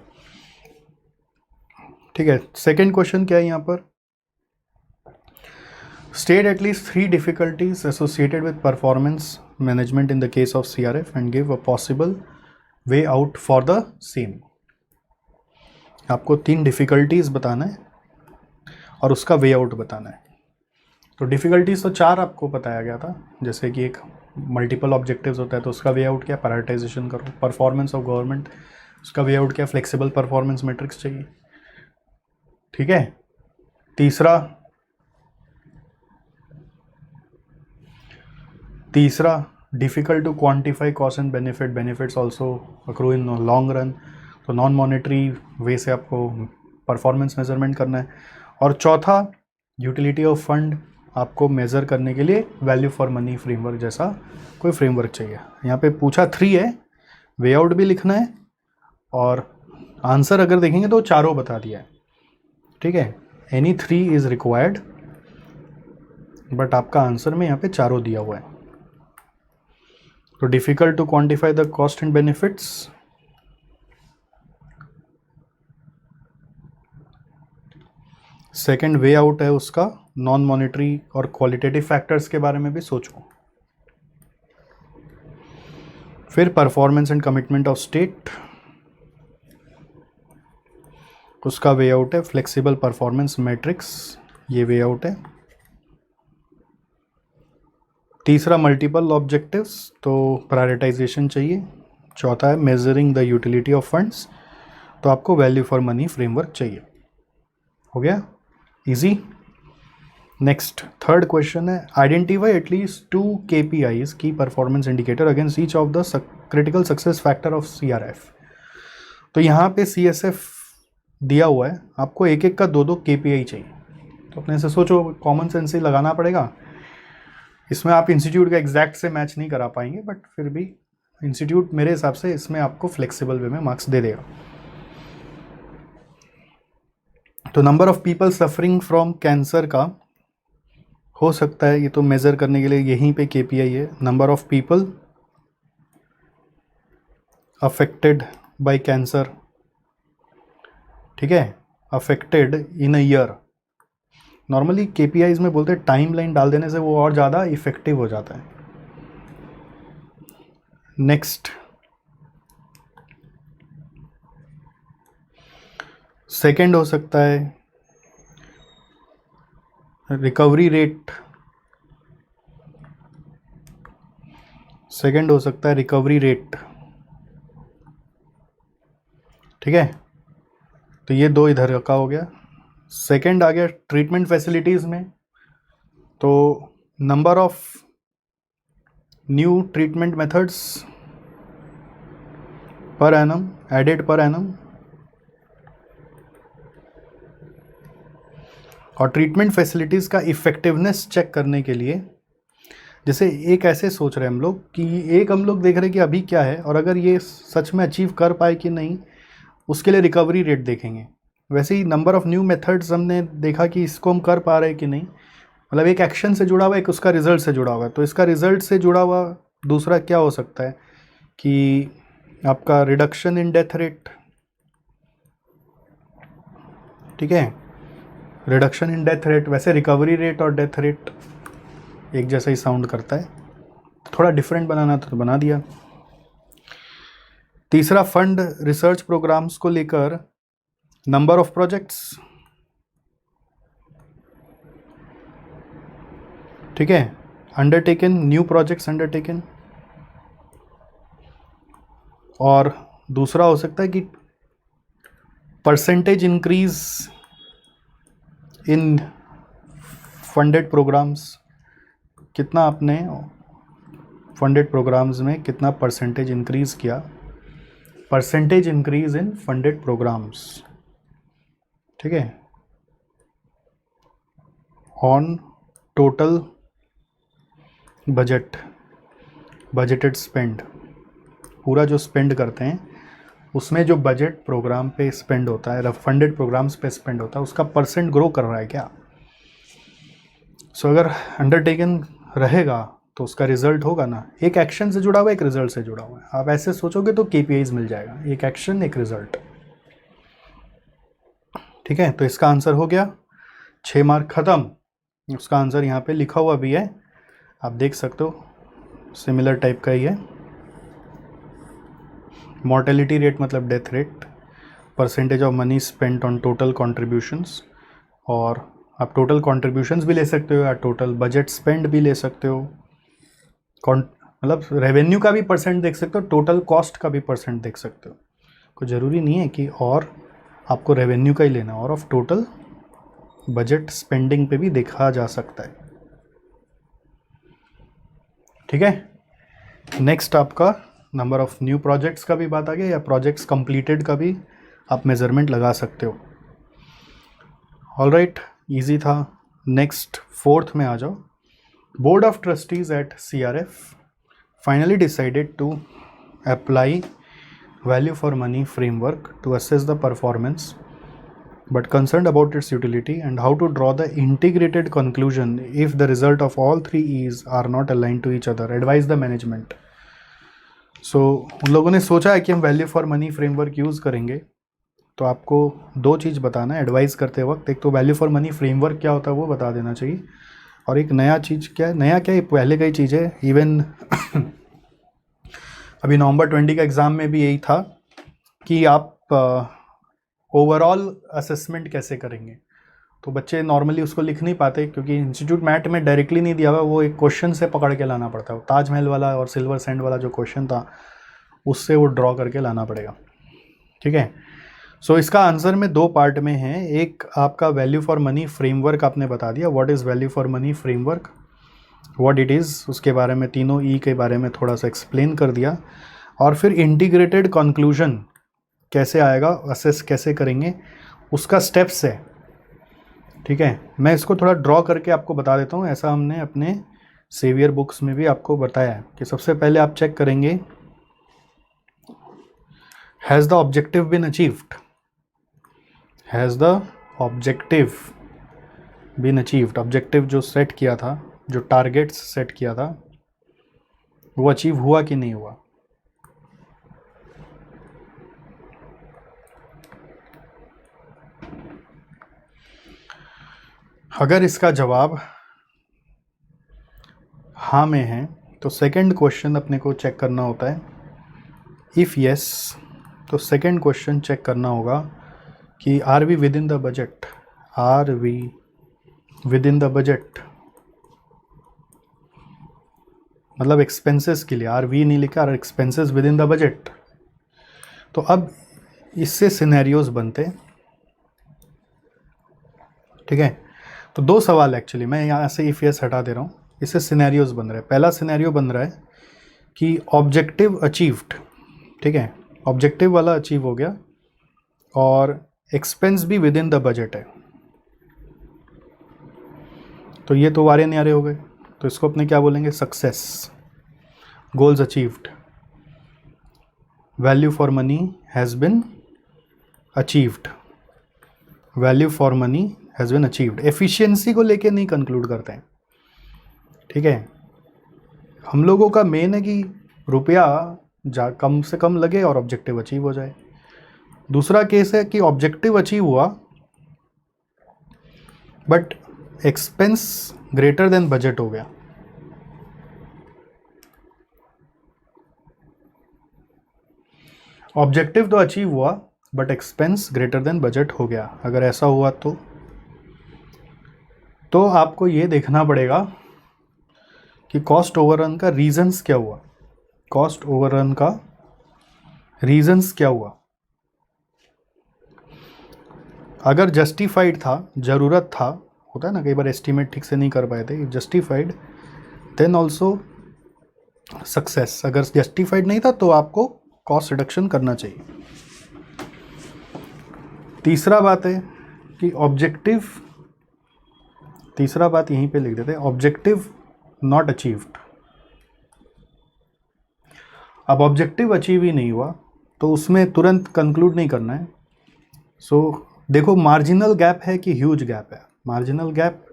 ठीक है, सेकंड क्वेश्चन क्या है यहाँ पर, state at least 3 difficulties associated with performance management in the case of CRF and give a possible way out for the same. आपको 3 डिफिकल्टीज बताना है और उसका वे आउट बताना है। तो डिफ़िकल्टीज तो 4 आपको बताया गया था, जैसे कि एक मल्टीपल ऑब्जेक्टिव्स होता है तो उसका वे आउट क्या, प्रायोरिटाइजेशन करो। परफॉर्मेंस ऑफ गवर्नमेंट, उसका वे आउट क्या, फ्लेक्सिबल परफॉर्मेंस मैट्रिक्स चाहिए। ठीक है, तीसरा difficult to quantify cost and benefits also accrue in long run. तो नॉन मॉनेटरी वे से आपको परफॉर्मेंस मेजरमेंट करना है। और चौथा यूटिलिटी ऑफ फंड आपको मेज़र करने के लिए वैल्यू फॉर मनी फ्रेमवर्क जैसा कोई फ्रेमवर्क चाहिए। यहाँ पे पूछा 3 है, वे आउट भी लिखना है और आंसर अगर देखेंगे तो चारों बता दिया है। ठीक है, एनी 3 इज़ रिक्वायर्ड, बट आपका आंसर में यहाँ पे चारों दिया हुआ है। तो difficult to quantify the cost and benefits, second way out है उसका नॉन मॉनेटरी और क्वालिटेटिव फैक्टर्स के बारे में भी सोचो। फिर performance and commitment of state, उसका वे आउट है फ्लेक्सिबल परफॉर्मेंस मैट्रिक्स, ये वे आउट है। तीसरा मल्टीपल ऑब्जेक्टिव्स, तो प्रायोरिटाइजेशन चाहिए। चौथा है measuring the utility of funds, तो आपको वैल्यू फॉर मनी फ्रेमवर्क चाहिए। हो गया इजी। नेक्स्ट थर्ड क्वेश्चन है, आइडेंटिफाई एटलीस्ट 2 KPIs की performance indicator against each of the critical success factor of CRF। तो यहाँ पे CSF दिया हुआ है, आपको एक एक का 2-2 KPI चाहिए। तो अपने से सोचो, कॉमन सेंस ही लगाना पड़ेगा। इसमें आप इंस्टीट्यूट का एग्जैक्ट से मैच नहीं करा पाएंगे, बट फिर भी इंस्टीट्यूट मेरे हिसाब से इसमें आपको फ्लेक्सिबल वे में मार्क्स दे देगा। तो number of people suffering from cancer का हो सकता है, ये तो मेज़र करने के लिए यहीं पे KPI है, number of people affected by cancer. ठीक है, affected in a year. Normally KPIs में बोलते हैं टाइम लाइन डाल देने से वो और ज़्यादा इफेक्टिव हो जाता है। नेक्स्ट सेकंड हो सकता है रिकवरी रेट, सेकंड हो सकता है रिकवरी रेट। ठीक है, तो ये 2 इधर का हो गया। सेकंड आ गया ट्रीटमेंट फैसिलिटीज़ में, तो number of new treatment methods, per annum, added per annum. और ट्रीटमेंट फैसिलिटीज़ का इफ़ेक्टिवनेस चेक करने के लिए, जैसे एक ऐसे सोच रहे हैं हम लोग कि एक हम लोग देख रहे हैं कि अभी क्या है और अगर ये सच में अचीव कर पाए कि नहीं, उसके लिए रिकवरी रेट देखेंगे। वैसे ही नंबर ऑफ़ न्यू मेथड्स हमने देखा कि इसको हम कर पा रहे हैं कि नहीं, मतलब एक एक्शन से जुड़ा हुआ, एक उसका रिजल्ट से जुड़ा हुआ है। तो इसका रिजल्ट से जुड़ा हुआ दूसरा क्या हो सकता है कि आपका रिडक्शन इन डेथ रेट, ठीक है, रिडक्शन इन डेथ रेट। वैसे रिकवरी रेट और डेथ रेट एक जैसा ही साउंड करता है, थोड़ा डिफरेंट बनाना था तो बना दिया। तीसरा, फंड रिसर्च प्रोग्राम्स को लेकर नंबर ऑफ प्रोजेक्ट्स, ठीक है, अंडरटेकन, न्यू प्रोजेक्ट्स अंडरटेकन। और दूसरा हो सकता है कि percentage increase in funded programs, कितना आपने फंडेड प्रोग्राम्स में कितना परसेंटेज इंक्रीज किया, percentage increase in funded programs, ठीक है, on total budget, budgeted spend, पूरा जो स्पेंड करते हैं उसमें जो बजट प्रोग्राम पे स्पेंड होता है, फंडेड प्रोग्राम्स पे स्पेंड होता है, उसका परसेंट ग्रो कर रहा है क्या। सो अगर अंडरटेकन रहेगा तो उसका रिजल्ट होगा ना, एक एक्शन से जुड़ा हुआ है, एक रिजल्ट से जुड़ा हुआ है। आप ऐसे सोचोगे तो KPIs मिल जाएगा, एक एक्शन एक रिजल्ट, ठीक है। तो इसका आंसर हो गया, 6 मार्क खत्म। उसका आंसर यहाँ पे लिखा हुआ भी है, आप देख सकते हो, सिमिलर टाइप का ही है। मॉर्टेलिटी रेट मतलब death rate, percentage of money spent on total contributions, और आप टोटल कॉन्ट्रीब्यूशंस भी ले सकते हो या टोटल बजट स्पेंड भी ले सकते हो, मतलब रेवेन्यू का भी परसेंट देख सकते हो, टोटल कॉस्ट का भी परसेंट देख सकते हो। कोई ज़रूरी नहीं है कि और आपको रेवेन्यू का ही लेना, और ऑफ टोटल बजट स्पेंडिंग पे भी देखा जा सकता है, ठीक है। नेक्स्ट आपका नंबर ऑफ न्यू प्रोजेक्ट्स का भी बात आ गया, या प्रोजेक्ट्स कंप्लीटेड का भी आप मेजरमेंट लगा सकते हो। ऑल राइट, ईजी था। नेक्स्ट फोर्थ में आ जाओ। Board of trustees at CRF finally decided to apply value for money framework to assess the performance, but concerned about its utility and how to draw the integrated conclusion if the result of all 3 E's are not aligned to each other. Advise the management. So उन लोगों ने सोचा है कि हम value for money framework use करेंगे, तो आपको 2 चीज़ बताना है एडवाइस करते वक्त। एक तो वैल्यू फॉर मनी फ्रेमवर्क क्या होता है वो बता देना चाहिए, और एक नया चीज़ क्या है, नया क्या है, पहले का ही चीज़ है। इवन अभी नवंबर 20 का एग्ज़ाम में भी यही था कि आप ओवरऑल असेसमेंट कैसे करेंगे। तो बच्चे नॉर्मली उसको लिख नहीं पाते क्योंकि इंस्टीट्यूट मैट में डायरेक्टली नहीं दिया हुआ, वो एक क्वेश्चन से पकड़ के लाना पड़ता है। ताजमहल वाला और सिल्वर सैंड वाला जो क्वेश्चन था उससे वो ड्रॉ करके लाना पड़ेगा, ठीक है। सो इसका आंसर में 2 पार्ट में है। एक आपका वैल्यू फॉर मनी फ्रेमवर्क आपने बता दिया, what is value for money framework, what it is, उसके बारे में तीनों ई के बारे में थोड़ा सा एक्सप्लेन कर दिया। और फिर इंटीग्रेटेड कंक्लूजन कैसे आएगा, असेस कैसे करेंगे, उसका स्टेप्स है, ठीक है। मैं इसको थोड़ा ड्रॉ करके आपको बता देता हूँ। ऐसा हमने अपने सेवियर बुक्स में भी आपको बताया है कि सबसे पहले आप चेक करेंगे, has the objective been achieved, has the objective been achieved, objective जो सेट किया था, जो टारगेट्स सेट किया था, वो अचीव हुआ कि नहीं हुआ। अगर इसका जवाब हाँ में है तो सेकंड क्वेश्चन अपने को चेक करना होता है। इफ़ यस, तो सेकंड क्वेश्चन चेक करना होगा कि are we within the budget, are we within the budget, मतलब एक्सपेंसेस के लिए आर वी नहीं लिखा, और expenses within the budget. तो अब इससे सिनेरियोज बनते, ठीक है। तो 2 सवाल एक्चुअली, मैं यहाँ से इफ यस हटा दे रहा हूँ, इससे सिनेरियोज बन रहे हैं। पहला सिनेरियो बन रहा है कि ऑब्जेक्टिव अचीव्ड, ठीक है, ऑब्जेक्टिव वाला अचीव हो गया और एक्सपेंस भी विद इन द बजट है, तो ये तो वारे न्यारे हो गए। तो इसको अपने क्या बोलेंगे, success, goals achieved, value for money has been achieved, value for money has been achieved. Efficiency को लेके नहीं कंक्लूड करते हैं, ठीक है। हम लोगों का मेन है कि रुपया कम से कम लगे और ऑब्जेक्टिव अचीव हो जाए। दूसरा केस है कि ऑब्जेक्टिव अचीव हुआ but expense greater than budget हो गया। ऑब्जेक्टिव तो अचीव हुआ but expense greater than budget हो गया। अगर ऐसा हुआ तो आपको ये देखना पड़ेगा कि कॉस्ट ओवररन का रीजंस क्या हुआ, कॉस्ट ओवररन का रीजंस क्या हुआ। अगर जस्टिफाइड था, ज़रूरत था, होता है ना कई बार एस्टिमेट ठीक से नहीं कर पाए थे, जस्टिफाइड देन ऑल्सो सक्सेस। अगर जस्टिफाइड नहीं था तो आपको कॉस्ट रिडक्शन करना चाहिए। तीसरा बात है कि ऑब्जेक्टिव, तीसरा बात यहीं पे लिख देते हैं, ऑब्जेक्टिव नॉट अचीव्ड। अब ऑब्जेक्टिव अचीव ही नहीं हुआ तो उसमें तुरंत कंक्लूड नहीं करना है। सो देखो मार्जिनल गैप है कि ह्यूज गैप है, मार्जिनल गैप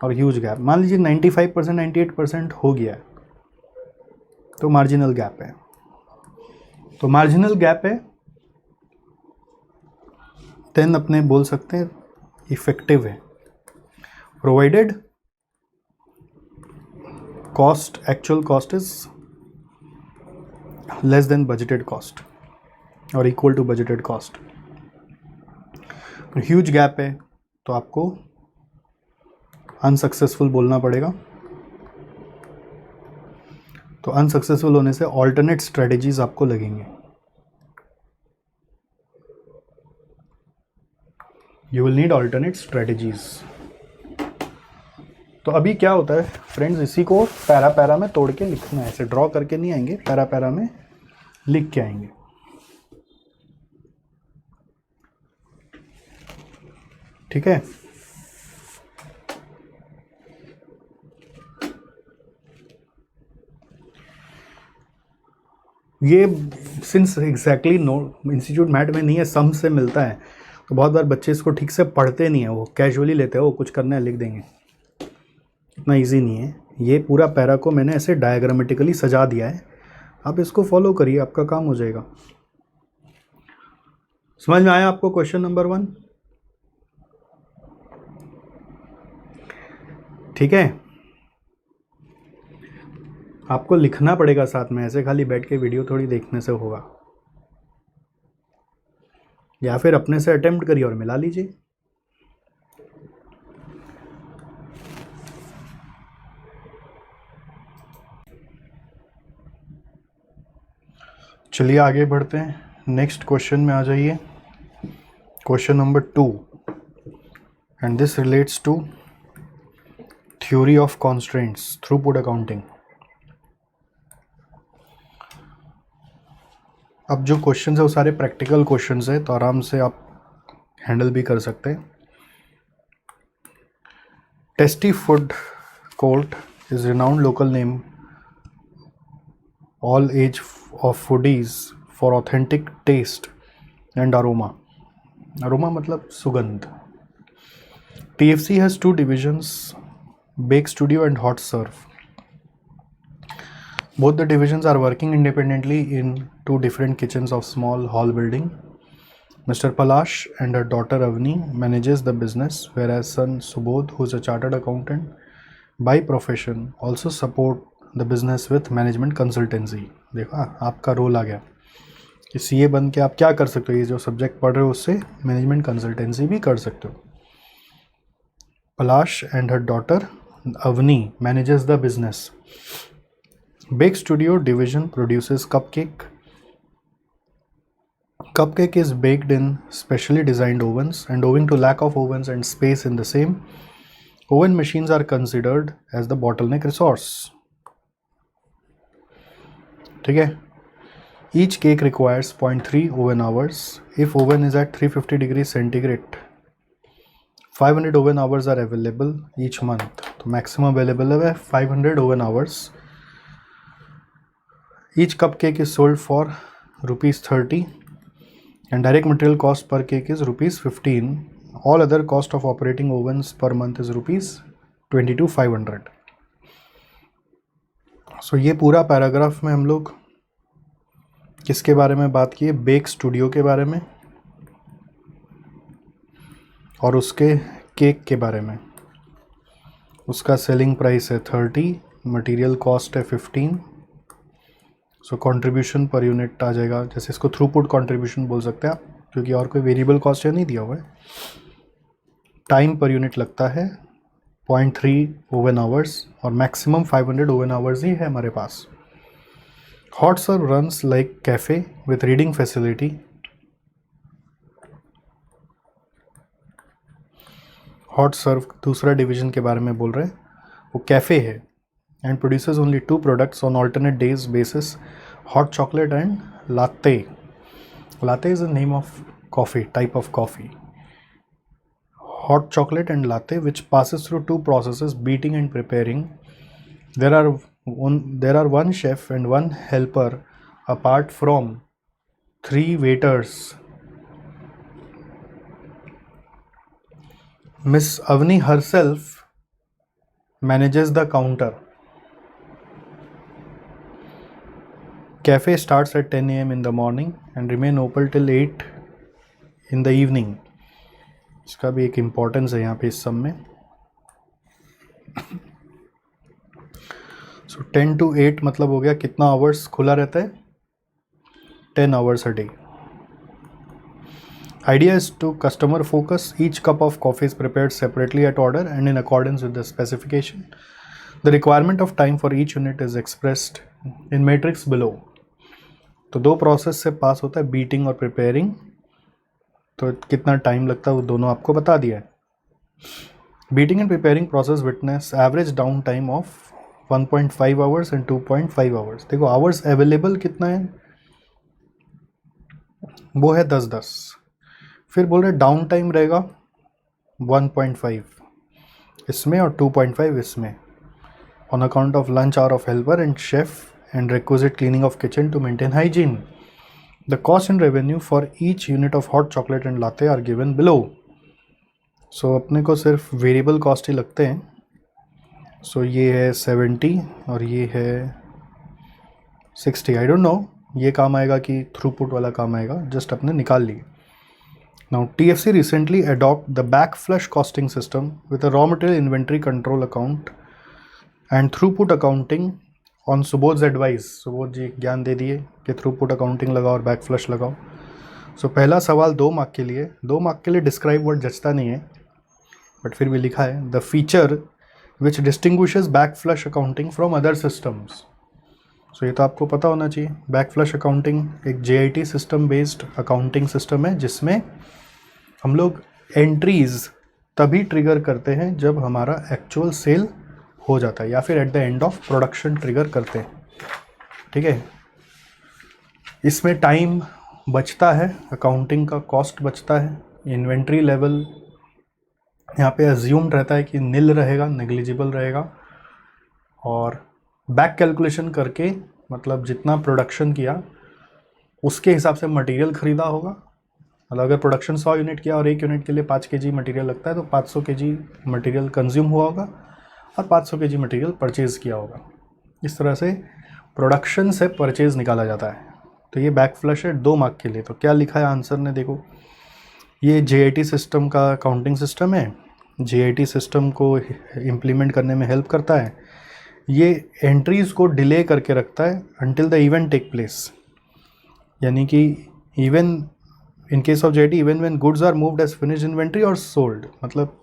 और ह्यूज गैप। मान लीजिए 95% 98% हो गया है तो मार्जिनल गैप है, तो मार्जिनल गैप है देन अपने बोल सकते हैं इफेक्टिव है, provided cost, actual cost is less than budgeted cost और equal to budgeted cost. Huge gap है तो आपको अनसक्सेसफुल बोलना पड़ेगा। तो अनसक्सेसफुल होने से ऑल्टरनेट स्ट्रेटजीज आपको लगेंगे। You will need alternate strategies. तो अभी क्या होता है फ्रेंड्स, इसी को पैरा पैरा में तोड़ के लिखना है, ऐसे ड्रॉ करके नहीं आएंगे, पैरा पैरा में लिख के आएंगे। ठीक है, ये since exactly no institute mat में नहीं है, सम से मिलता है, तो बहुत बार बच्चे इसको ठीक से पढ़ते नहीं है, वो कैजुअली लेते हैं, वो कुछ करना है लिख देंगे। इतना इजी नहीं है। ये पूरा पैरा को मैंने ऐसे डायग्रामेटिकली सजा दिया है, आप इसको फॉलो करिए, आपका काम हो जाएगा। समझ में आया आपको क्वेश्चन नंबर 1? ठीक है, आपको लिखना पड़ेगा साथ में, ऐसे खाली बैठ के वीडियो थोड़ी देखने से होगा। या फिर अपने से अटेम्प्ट करिए और मिला लीजिए। चलिए आगे बढ़ते हैं, नेक्स्ट क्वेश्चन में आ जाइए। Question number 2 and this relates to theory of constraints, throughput accounting. अब जो क्वेश्चन है वो सारे प्रैक्टिकल क्वेश्चन है, तो आराम से आप हैंडल भी कर सकते हैं। Tasty food court is renowned local name all age of foodies for authentic taste and aroma. Aroma मतलब सुगंध। TFC has 2 divisions, Bake Studio and Hot Serve. Both the divisions are working independently in 2 different kitchens of small hall building. Mr. Palash and her daughter Avni manages the business, whereas son Subodh, who is a chartered accountant by profession, also support the business with management consultancy. देखा आपका role आ गया कि CA बन के आप क्या कर सकते हो, ये जो सब्जेक्ट पढ़ रहे हो उससे मैनेजमेंट कंसल्टेंसी भी कर सकते हो। Palash and her daughter Avni manages the business. Bake Studio division produces cupcake. Cupcake is baked in specially designed ovens, and owing to lack of ovens and space in the same, oven machines are considered as the bottleneck resource. ठीक है, Each cake requires 0.3 oven hours. If oven is at 350 degrees centigrade, 500 oven hours are available each month. तो maximum available है 500 oven hours. Each cupcake is sold for rupees 30 and direct material cost per cake is rupees 15. All other cost of operating ovens per month is rupees 22,500. So ये पूरा paragraph में हम लोग किसके बारे में बात की है? बेक स्टूडियो के बारे में और उसके केक के बारे में. उसका सेलिंग प्राइस है 30, मटेरियल कॉस्ट है 15. सो कंट्रीब्यूशन पर यूनिट आ जाएगा, जैसे इसको थ्रूपुट कंट्रीब्यूशन बोल सकते हैं आप, क्योंकि और कोई वेरिएबल कॉस्ट नहीं दिया हुआ है. टाइम पर यूनिट लगता है 0.3 ओवन आवर्स और मैक्सिमम 500 ओवन आवर्स ही है हमारे पास. Hot serve runs like cafe with reading facility. Hot serve दूसरा डिवीजन के बारे में बोल रहे हैं, वो कैफ़े है and produces only 2 products on alternate days basis, hot chocolate and latte. Latte is the name of coffee, type of coffee. Hot chocolate and latte, which passes through 2 processes, beating and preparing. There are one chef and 1 helper apart from 3 waiters. Miss Avni herself manages the counter. Cafe starts at 10 a.m. in the morning and remain open till 8 in the evening. इसका भी एक importance है यहाँ पे इस सब में. सो 10 to 8 मतलब हो गया कितना आवर्स खुला रहता है? 10 hours a day. Idea is to customer focus. Each cup of coffee is prepared separately at order and in accordance with the specification. The requirement of time for each unit is expressed in matrix below. तो 2 process से पास होता है, beating और preparing. तो कितना time लगता है वो दोनों आपको बता दिया है. Beating and preparing process witness average down time of 1.5 hours and 2.5 hours. देखो आवर्स अवेलेबल कितना है, वो है 10-10. फिर बोल रहे डाउन टाइम रहेगा 1.5 इसमें और 2.5 इसमें, on account of lunch hour of helper and chef and requisite cleaning of kitchen to maintain hygiene. The cost and revenue for each unit of hot chocolate and latte are given below. So अपने को सिर्फ variable cost ही लगते हैं. सो ये है 70 और ये है 60. आई डोंट नो ये काम आएगा कि थ्रूपुट वाला काम आएगा, जस्ट अपने निकाल लिए. Now TFC recently adopt the back flush costing system with a raw material inventory control account and throughput accounting on Subodh advice. Subodh ji ज्ञान दे दिए कि थ्रूपुट अकाउंटिंग लगाओ और बैक फ्लश लगाओ. सो पहला सवाल 2 मार्क के लिए. 2 मार्क के लिए डिस्क्राइब वर्ड जचता नहीं है, बट फिर भी लिखा है the feature which distinguishes backflush accounting from other systems. So ये तो आपको पता होना चाहिए. बैक फ्लश अकाउंटिंग एक JIT system based accounting system है जिसमें हम लोग एंट्रीज तभी ट्रिगर करते हैं जब हमारा एक्चुअल सेल हो जाता है या फिर at the end of production trigger करते हैं. ठीक है, इसमें टाइम बचता है, अकाउंटिंग का कॉस्ट बचता है. इन्वेंट्री लेवल यहाँ पे अज्यूम्ड रहता है कि निल रहेगा, नेग्लिजिबल रहेगा. और बैक कैलकुलेशन करके मतलब जितना प्रोडक्शन किया उसके हिसाब से मटेरियल ख़रीदा होगा. मतलब अगर प्रोडक्शन 100 यूनिट किया और 1 यूनिट के लिए 5 kg मटेरियल लगता है तो 500 kg मटेरियल कंज्यूम हुआ होगा और 500 kg मटेरियल परचेज़ किया होगा. इस तरह से प्रोडक्शन से परचेज़ निकाला जाता है. तो ये बैक फ्लश है 2 मार्क के लिए. तो क्या लिखा है आंसर ने, देखो ये JIT सिस्टम का अकाउंटिंग सिस्टम है. JIT सिस्टम को इम्प्लीमेंट करने में हेल्प करता है. ये एंट्रीज़ को डिले करके रखता है until the event take place. यानी कि even in case of JIT even when goods are moved as finished inventory और सोल्ड, मतलब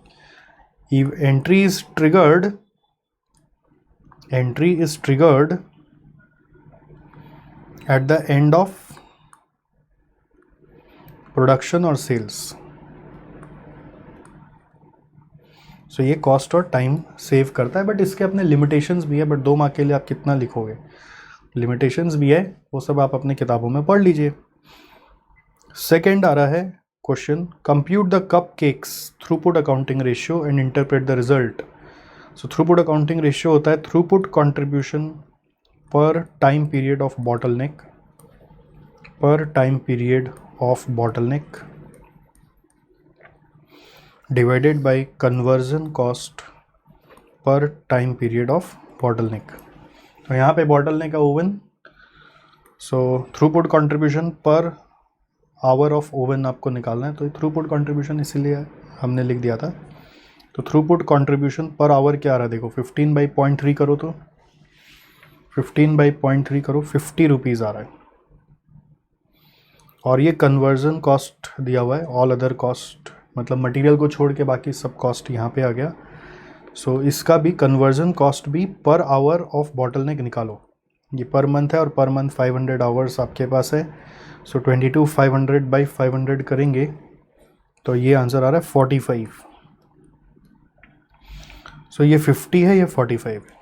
entry is triggered at the end of production or sales. सो ये cost और time save करता है, but इसके अपने लिमिटेशंस भी है. बट 2 मार्क के लिए आप कितना लिखोगे? लिमिटेशंस भी है, वो सब आप अपने किताबों में पढ़ लीजिए। सेकेंड आ रहा है question, compute the cupcakes throughput accounting ratio and interpret the result. So throughput accounting ratio होता है throughput contribution per time period of bottleneck, per time period of bottleneck divided by conversion cost per time period of bottleneck. तो यहाँ पे bottleneck का oven, so throughput contribution per hour of oven आपको निकालना है, तो थ्रूपुट कंट्रीब्यूशन इसीलिए हमने लिख दिया था। तो थ्रूपुट कंट्रीब्यूशन पर आवर क्या आ रहा है, देखो 15/0.3 करो तो 15/0.3 करो 50 रुपीज़ आ रहा है। और ये कन्वर्जन कॉस्ट दिया हुआ है, ऑल अदर कॉस्ट मतलब मटेरियल को छोड़ के बाकी सब कॉस्ट यहाँ पे आ गया। सो इसका भी कन्वर्जन कॉस्ट भी पर आवर ऑफ बॉटलनेक निकालो। ये पर मंथ है और पर मंथ 500 आवर्स आपके पास है। सो 22,500/500 करेंगे तो ये आंसर आ रहा है 45। सो ये 50 है, ये 45 है।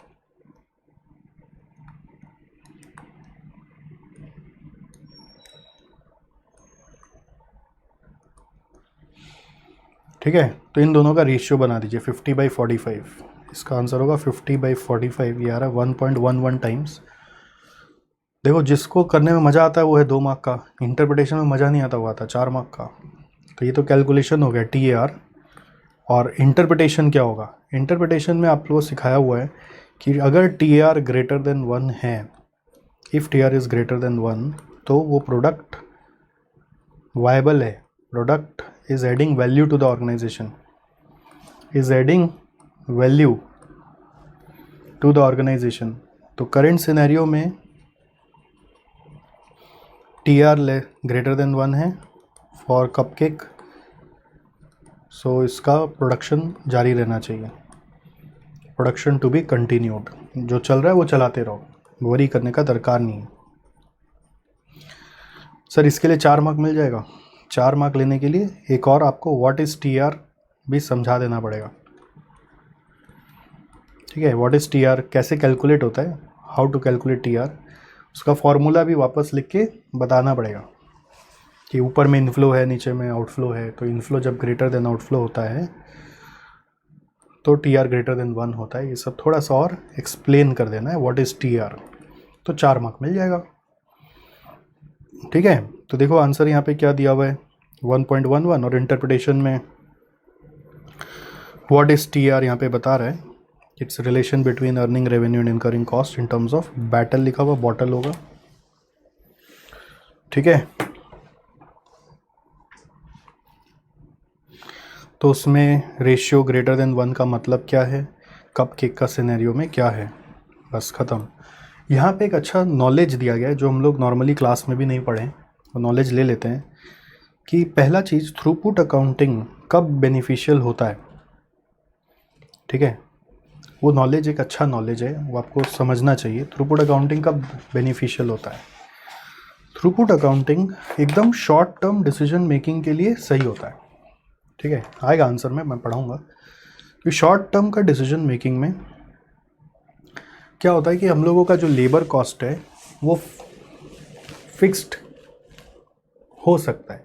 ठीक है, तो इन दोनों का रेशियो बना दीजिए 50/45। इसका आंसर होगा 50/45, ये आ रहा है 1.11 टाइम्स। देखो जिसको करने में मज़ा आता है वो है 2 मार्क का, इंटरप्रिटेशन में मज़ा नहीं आता वो आता 4 मार्क का। तो ये तो कैलकुलेशन हो गया TAR। और इंटरप्रिटेशन क्या होगा, इंटरप्रिटेशन में आप लोगों को सिखाया हुआ है कि अगर TAR ग्रेटर देन 1 है, if TAR is greater than 1 तो वो प्रोडक्ट वायबल है, product is adding value to the organisation, is adding value to the organisation. तो करेंट सिनेरियो में TR ग्रेटर देन 1 है फॉर कपकेक, सो इसका प्रोडक्शन जारी रहना चाहिए, प्रोडक्शन टू बी कंटिन्यूड। जो चल रहा है वो चलाते रहो, वरी करने का दरकार नहीं है। सर इसके लिए 4 मार्क मिल जाएगा। 4 मार्क लेने के लिए एक और आपको व्हाट इज़ TR भी समझा देना पड़ेगा। ठीक है, व्हाट इज़ TR कैसे कैलकुलेट होता है, हाउ टू कैलकुलेट TR, उसका फॉर्मूला भी वापस लिख के बताना पड़ेगा कि ऊपर में इनफ्लो है नीचे में आउटफ्लो है। तो इनफ्लो जब ग्रेटर देन आउटफ्लो होता है तो TR ग्रेटर देन 1 होता है। ये सब थोड़ा सा और एक्सप्लेन कर देना है व्हाट इज़ TR, तो 4 मार्क मिल जाएगा। ठीक है, तो देखो आंसर यहाँ पे क्या दिया हुआ है 1.11, और इंटरप्रिटेशन में व्हाट इज़ TR यहाँ पे बता रहा है it's relation between earning revenue and incurring cost in terms of battle, लिखा हुआ बॉटल होगा। ठीक है, तो उसमें रेशियो ग्रेटर देन 1 का मतलब क्या है, कप केक का सिनेरियो में क्या है, बस ख़त्म। यहाँ पे एक अच्छा नॉलेज दिया गया है जो हम लोग नॉर्मली क्लास में भी नहीं पढ़ें, तो नॉलेज ले लेते हैं कि पहला चीज़ थ्रूपुट अकाउंटिंग कब बेनिफिशियल होता है। ठीक है, वो नॉलेज एक अच्छा नॉलेज है, वो आपको समझना चाहिए। थ्रूपुट अकाउंटिंग कब बेनिफिशियल होता है, थ्रूपुट अकाउंटिंग एकदम शॉर्ट टर्म डिसीजन मेकिंग के लिए सही होता है। ठीक है, आएगा आंसर में, मैं पढ़ाऊँगा कि शॉर्ट टर्म का डिसीजन मेकिंग में क्या होता है कि हम लोगों का जो लेबर कॉस्ट है वो फिक्स्ड हो सकता है।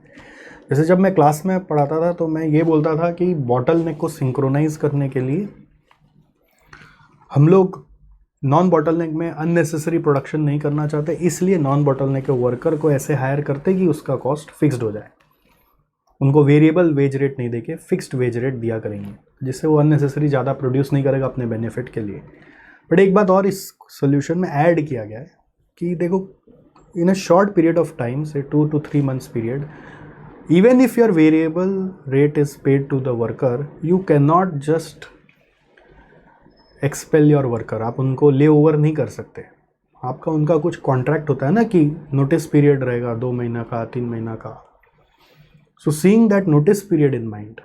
जैसे जब मैं क्लास में पढ़ाता था तो मैं ये बोलता था कि बॉटल नेक को सिंक्रोनाइज करने के लिए हम लोग नॉन बॉटलनेक में अननेसेसरी प्रोडक्शन नहीं करना चाहते, इसलिए नॉन बॉटलनेक के वर्कर को ऐसे हायर करते कि उसका कॉस्ट फिक्स्ड हो जाए। उनको वेरिएबल वेज रेट नहीं देके फिक्स्ड वेज रेट दिया करेंगे, जिससे वो अननेसेसरी ज़्यादा प्रोड्यूस नहीं करेगा अपने बेनिफिट के लिए। बट एक बात और इस सोल्यूशन में ऐड किया गया है कि देखो in a short period of time, से 2 to 3 months period, even if your variable rate is paid to the worker, you can not just expel your worker. आप उनको ले ओवर नहीं कर सकते, आपका उनका कुछ कॉन्ट्रैक्ट होता है ना कि नोटिस पीरियड रहेगा 2 महीना का, 3 महीना का। So seeing that notice period in mind,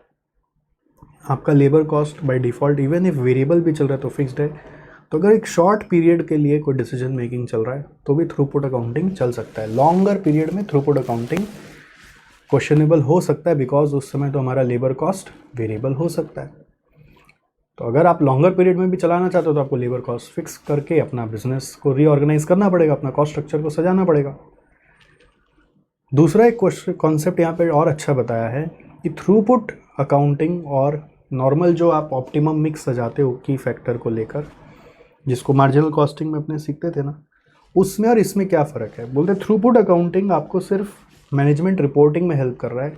आपका labour cost by default even if variable भी चल रहा है तो फिक्स्ड है। तो अगर एक शॉर्ट पीरियड के लिए कोई डिसीजन मेकिंग चल रहा है तो भी थ्रूपुट अकाउंटिंग चल सकता है। लॉन्गर पीरियड में थ्रूपुट अकाउंटिंग क्वेश्चनेबल हो सकता है, बिकॉज उस समय तो हमारा लेबर कॉस्ट वेरिएबल हो सकता है। तो अगर आप लॉन्गर पीरियड में भी चलाना चाहते हो तो आपको लेबर कॉस्ट फिक्स करके अपना बिजनेस को रीऑर्गेनाइज करना पड़ेगा, अपना कॉस्ट स्ट्रक्चर को सजाना पड़ेगा। दूसरा एक कॉन्सेप्ट यहाँ पे और अच्छा बताया है कि थ्रूपुट अकाउंटिंग और नॉर्मल जो आप ऑप्टिमम मिक्स सजाते हो की फैक्टर को लेकर, जिसको मार्जिनल कॉस्टिंग में अपने सीखते थे ना, उसमें और इसमें क्या फ़र्क है। बोलते थ्रूपुट अकाउंटिंग आपको सिर्फ मैनेजमेंट रिपोर्टिंग में हेल्प कर रहा है,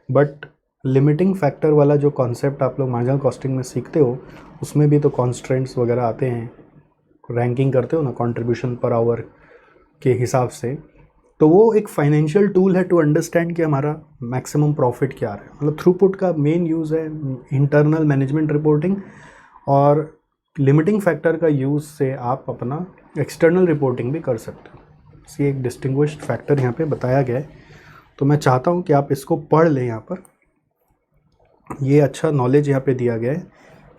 बट लिमिटिंग फैक्टर वाला जो कॉन्सेप्ट आप लोग मार्जिनल कॉस्टिंग में सीखते हो उसमें भी तो कॉन्स्ट्रेंट्स वगैरह आते हैं, रैंकिंग करते हो ना कंट्रीब्यूशन पर आवर के हिसाब से। तो वो एक फाइनेंशियल टूल है टू अंडरस्टैंड कि हमारा मैक्सिमम प्रॉफिट क्या है। मतलब थ्रूपुट का मेन यूज़ है इंटरनल मैनेजमेंट रिपोर्टिंग, और लिमिटिंग फैक्टर का यूज़ से आप अपना एक्सटर्नल रिपोर्टिंग भी कर सकते हो। इसी एक डिस्टिंग्विश्ड फैक्टर यहाँ पे बताया गया है। तो मैं चाहता हूँ कि आप इसको पढ़ लें। यहाँ पर ये अच्छा नॉलेज यहाँ पे दिया गया है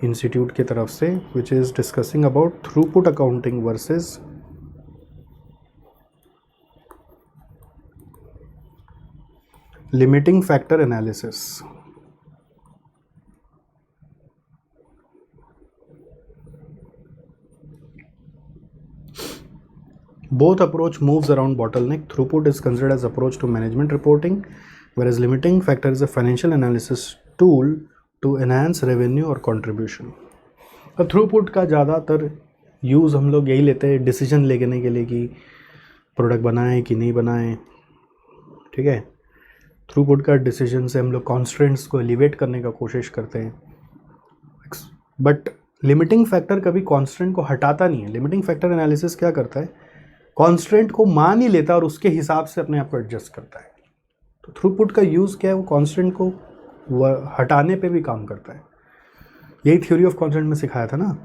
इंस्टीट्यूट की तरफ से, which is discussing about throughput accounting versus limiting factor analysis. Both approach moves around bottleneck. Throughput is considered as approach to management reporting, whereas limiting factor is a financial analysis tool to enhance revenue or contribution. तो throughput का ज़्यादातर use हम लोग यही लेते हैं decision लेने के लिए कि प्रोडक्ट बनाएं कि नहीं बनाएं, ठीक है। थ्रूपुट का डिसीजन से हम लोग कॉन्स्ट्रेंट्स को एलिवेट करने का कोशिश करते हैं, बट लिमिटिंग फैक्टर कभी कॉन्स्ट्रेंट को हटाता नहीं है। लिमिटिंग फैक्टर एनालिसिस क्या करता है, कॉन्स्टेंट को मान ही लेता है और उसके हिसाब से अपने आप को एडजस्ट करता है। तो थ्रूपुट का यूज़ क्या है, वो कॉन्स्टेंट को हटाने पे भी काम करता है। यही थ्योरी ऑफ कॉन्स्टेंट में सिखाया था ना।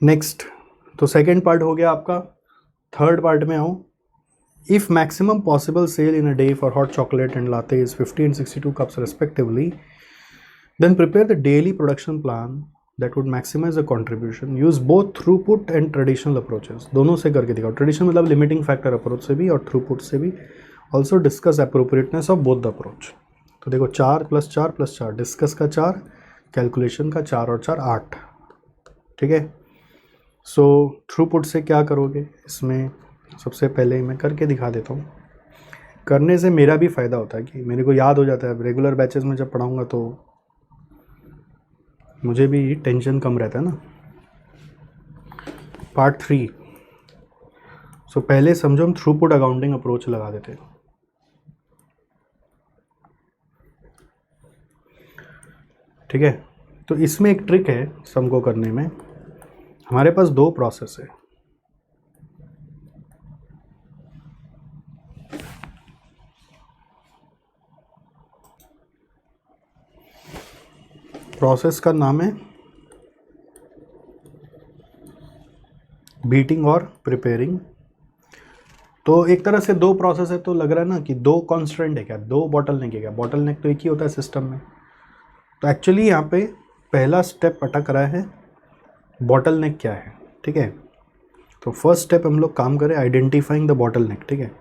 नेक्स्ट, तो सेकेंड पार्ट हो गया आपका। थर्ड पार्ट में आऊँ, if maximum possible sale in a day for hot chocolate and latte is 50 and 62 cups respectively, then prepare the daily production plan that would maximize the contribution. Use both throughput and traditional approaches. दोनों से करके दिखाओ। Traditional मतलब limiting factor approach से भी और throughput से भी। Also discuss appropriateness of both the approach. तो देखो 4 + 4 + 4, डिस्कस का 4, कैलकुलेशन का 4 और 4 8, ठीक है। सो थ्रूपुट से क्या करोगे, इसमें सबसे पहले मैं करके दिखा देता हूँ। करने से मेरा भी फ़ायदा होता है कि मेरे को याद हो जाता है। रेगुलर बैचेस में जब पढ़ाऊँगा तो मुझे भी टेंशन कम रहता है ना। पार्ट 3। सो पहले समझो हम थ्रूपुट अकाउंटिंग अप्रोच लगा देते हैं। ठीक है, तो इसमें एक ट्रिक है सम को करने में। हमारे पास 2 प्रोसेस है। प्रोसेस का नाम है बीटिंग और प्रिपेयरिंग। तो एक तरह से 2 प्रोसेस है, तो लग रहा है ना कि 2 कॉन्स्टेंट है क्या, 2 बॉटलनेक है क्या। बॉटलनेक तो एक ही होता है सिस्टम में। तो एक्चुअली यहाँ पे पहला स्टेप अटक रहा है, बॉटलनेक क्या है, ठीक है। तो फर्स्ट स्टेप हम लोग काम करें आइडेंटिफाइंग द बॉटलनेक, ठीक है।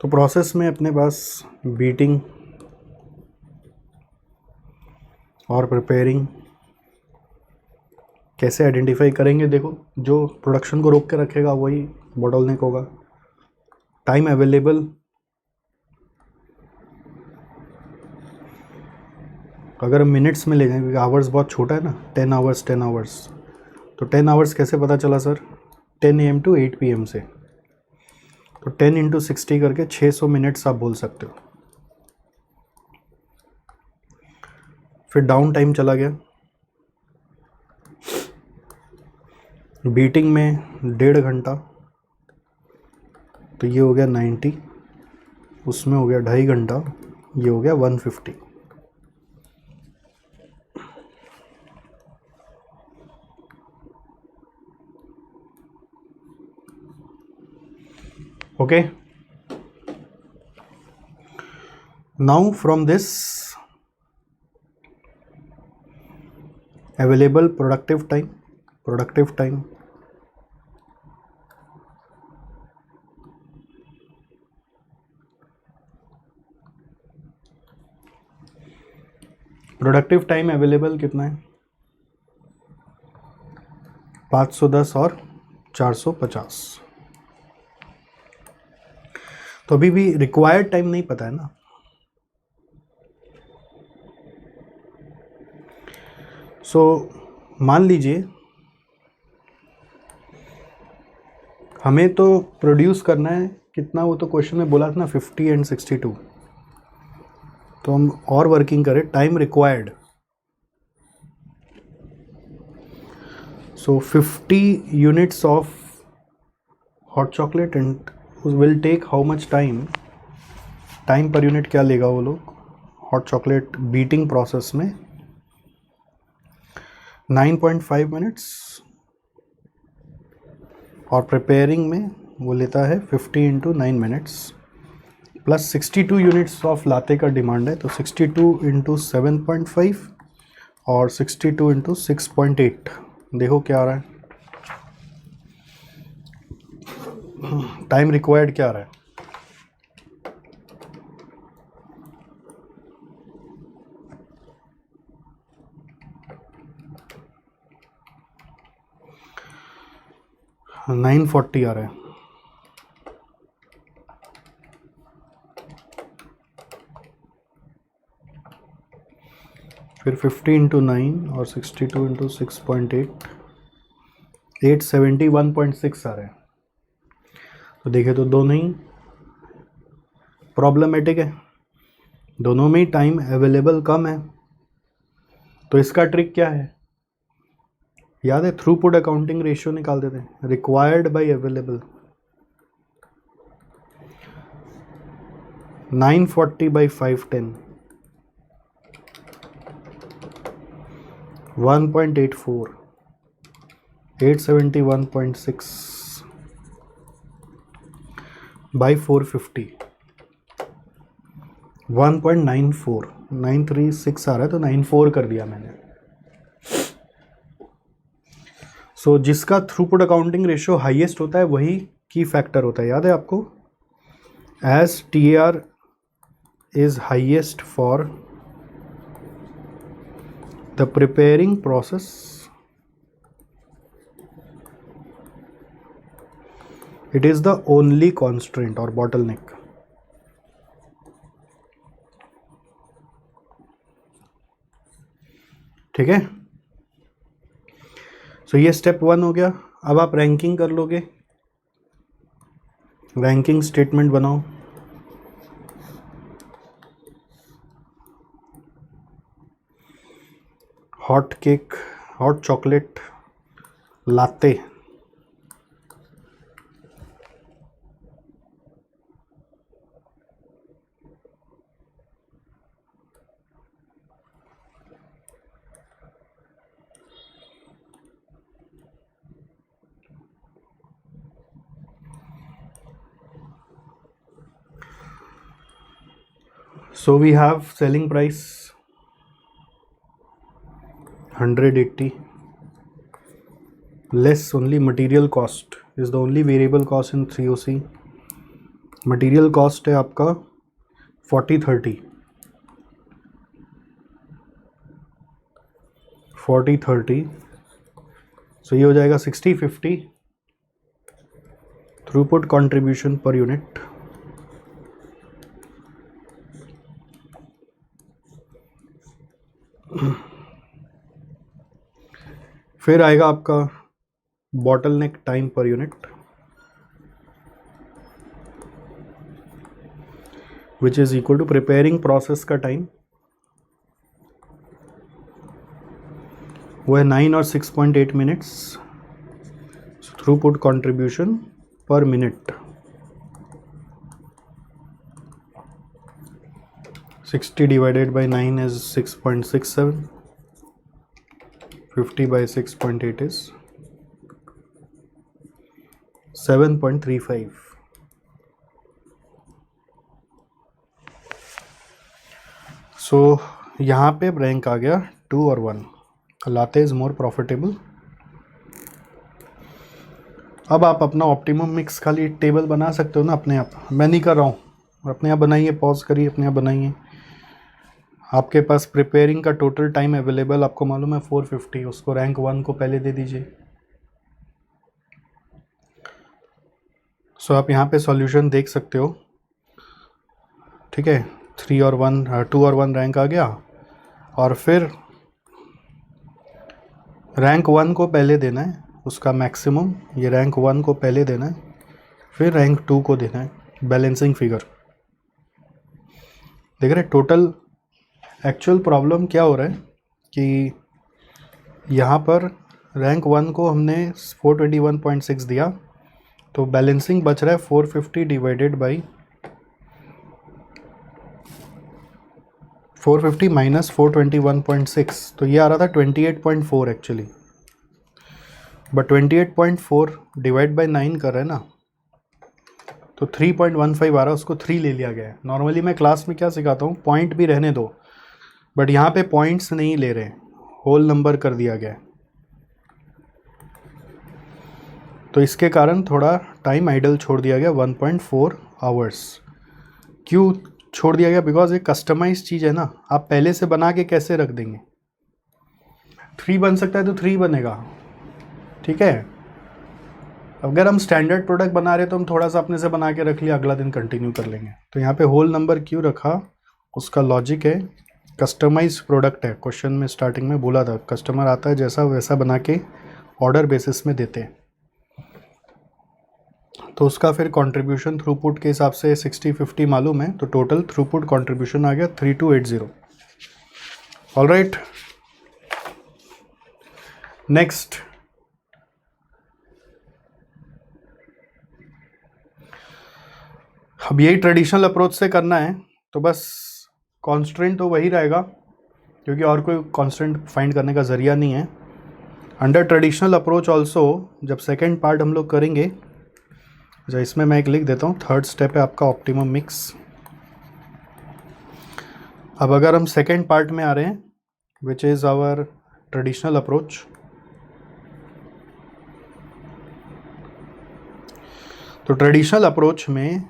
तो प्रोसेस में अपने पास बीटिंग और प्रिपेयरिंग कैसे आइडेंटिफाई करेंगे। देखो, जो प्रोडक्शन को रोक के रखेगा वही बॉटलनेक होगा। टाइम अवेलेबल, अगर हम मिनट्स में ले जाएंगे क्योंकि आवर्स बहुत छोटा है ना, 10 आवर्स 10 आवर्स। तो 10 आवर्स कैसे पता चला सर, 10 AM to 8 PM से। तो 10 × 60 करके 600 मिनट्स आप बोल सकते हो। फिर डाउन टाइम चला गया, बीटिंग में 1.5 घंटा, तो ये हो गया 90, उसमें हो गया 2.5 घंटा, ये हो गया 150। Okay, now from this available productive time productive time available कितना है? 510 और 450। तो अभी भी रिक्वायर्ड टाइम नहीं पता है ना। सो मान लीजिए हमें तो प्रोड्यूस करना है कितना, वो तो क्वेश्चन में बोला था ना 50 एंड 62। तो हम और वर्किंग करें, time required. So 50 units of hot chocolate and will take how much time? Time पर यूनिट क्या लेगा वो लोग हॉट चॉकलेट बीटिंग प्रोसेस में? 9.5 मिनट्स, और प्रिपेयरिंग में वो लेता है 50 into 9 minutes plus 62 units of latte का डिमांड है, तो 62 इंटू 7.5 और 62 इंटू 6.8। देखो क्या आ रहा है, टाइम रिक्वायर्ड क्या आ रहा है? $940 आ रहा है। फिर 50 इंटू 9 और 62 इंटू 6.8, 871.6 आ रहा है। तो देखिए तो दोनों ही प्रॉब्लमेटिक है, दोनों में ही टाइम अवेलेबल कम है। तो इसका ट्रिक क्या है? याद है, थ्रूपुट अकाउंटिंग रेशियो निकाल देते हैं, required by available. 940 by 510 1.84, 871.6 by 450 1.94, 936 आ रहा है, तो 94 कर दिया मैंने। सो जिसका थ्रूपुट अकाउंटिंग रेशियो हाईएस्ट होता है वही की फैक्टर होता है, याद है आपको? As TAR is highest for the preparing process, it is the only constraint or bottleneck। ठीक है, सो ये स्टेप 1 हो गया। अब आप रैंकिंग कर लोगे, रैंकिंग स्टेटमेंट बनाओ। Hot cake, hot chocolate latte, so we have selling price 180 less only material cost is the only variable cost in 3OC। Material cost है आपका 40-30, 40-30, सो ये हो जाएगा 60-50 थ्रूपुट कंट्रीब्यूशन पर यूनिट। फिर आएगा आपका बॉटलनेक टाइम पर unit, which is equal to preparing process का टाइम, वो है 9 और 6.8 मिनट्स। थ्रूपुट कंट्रीब्यूशन पर minute 60 divided by 9 is 6.67, 50 by 6.8 is 7.35। So यहाँ पे रैंक आ गया 2 और 1, लाते इज मोर प्रॉफिटेबल। अब आप अपना ऑप्टिमम मिक्स खाली टेबल बना सकते हो ना अपने आप, मैं नहीं कर रहा हूँ, अपने आप बनाइए, पॉज करिए, अपने आप बनाइए। आपके पास प्रिपेयरिंग का टोटल टाइम अवेलेबल आपको मालूम है 450, उसको रैंक 1 को पहले दे दीजिए। सो आप यहाँ पे सॉल्यूशन देख सकते हो, ठीक है। 3 और 1, 2 और 1 रैंक आ गया, और फिर रैंक 1 को पहले देना है उसका मैक्सिमम, ये रैंक 1 को पहले देना है, फिर रैंक 2 को देना है बैलेंसिंग फिगर। देख रहे टोटल एक्चुअल प्रॉब्लम क्या हो रहा है कि यहाँ पर रैंक 1 को हमने 421.6 दिया, तो बैलेंसिंग बच रहा है 450 डिवाइडेड बाई 450 माइनस 421.6, तो ये आ रहा था 28.4 एक्चुअली, बट 28.4 डिवाइड बाई 9 कर रहे हैं ना, तो 3.15 आ रहा है, उसको 3 ले लिया गया है। नॉर्मली मैं क्लास में क्या सिखाता हूँ, पॉइंट भी रहने दो, बट यहाँ पे पॉइंट्स नहीं ले रहे, होल नंबर कर दिया गया है, तो इसके कारण थोड़ा टाइम आइडल छोड़ दिया गया 1.4 आवर्स। क्यों छोड़ दिया गया? बिकॉज ये कस्टमाइज चीज़ है ना, आप पहले से बना के कैसे रख देंगे? 3 बन सकता है तो 3 बनेगा, ठीक है। अगर हम स्टैंडर्ड प्रोडक्ट बना रहे तो हम थोड़ा सा अपने से बना के रख लिया, अगला दिन कंटिन्यू कर लेंगे। तो यहाँ पे होल नंबर क्यों रखा, उसका लॉजिक है कस्टमाइज प्रोडक्ट है। क्वेश्चन में स्टार्टिंग में बोला था कस्टमर आता है जैसा वैसा बना के ऑर्डर बेसिस में देते हैं, तो उसका फिर कंट्रीब्यूशन थ्रूपुट के हिसाब से 60-50 मालूम है, तो टोटल थ्रूपुट कंट्रीब्यूशन आ गया 3280। ऑलराइट, नेक्स्ट अब यही ट्रेडिशनल अप्रोच से करना है, तो बस कॉन्स्टेंट तो वही रहेगा क्योंकि और कोई कॉन्स्टेंट फाइंड करने का ज़रिया नहीं है। अंडर ट्रेडिशनल अप्रोच ऑल्सो जब सेकेंड पार्ट हम लोग करेंगे, जो इसमें मैं एक लिख देता हूँ, थर्ड स्टेप है आपका ऑप्टिमम मिक्स। अब अगर हम सेकेंड पार्ट में आ रहे हैं which is our traditional approach, तो ट्रेडिशनल अप्रोच में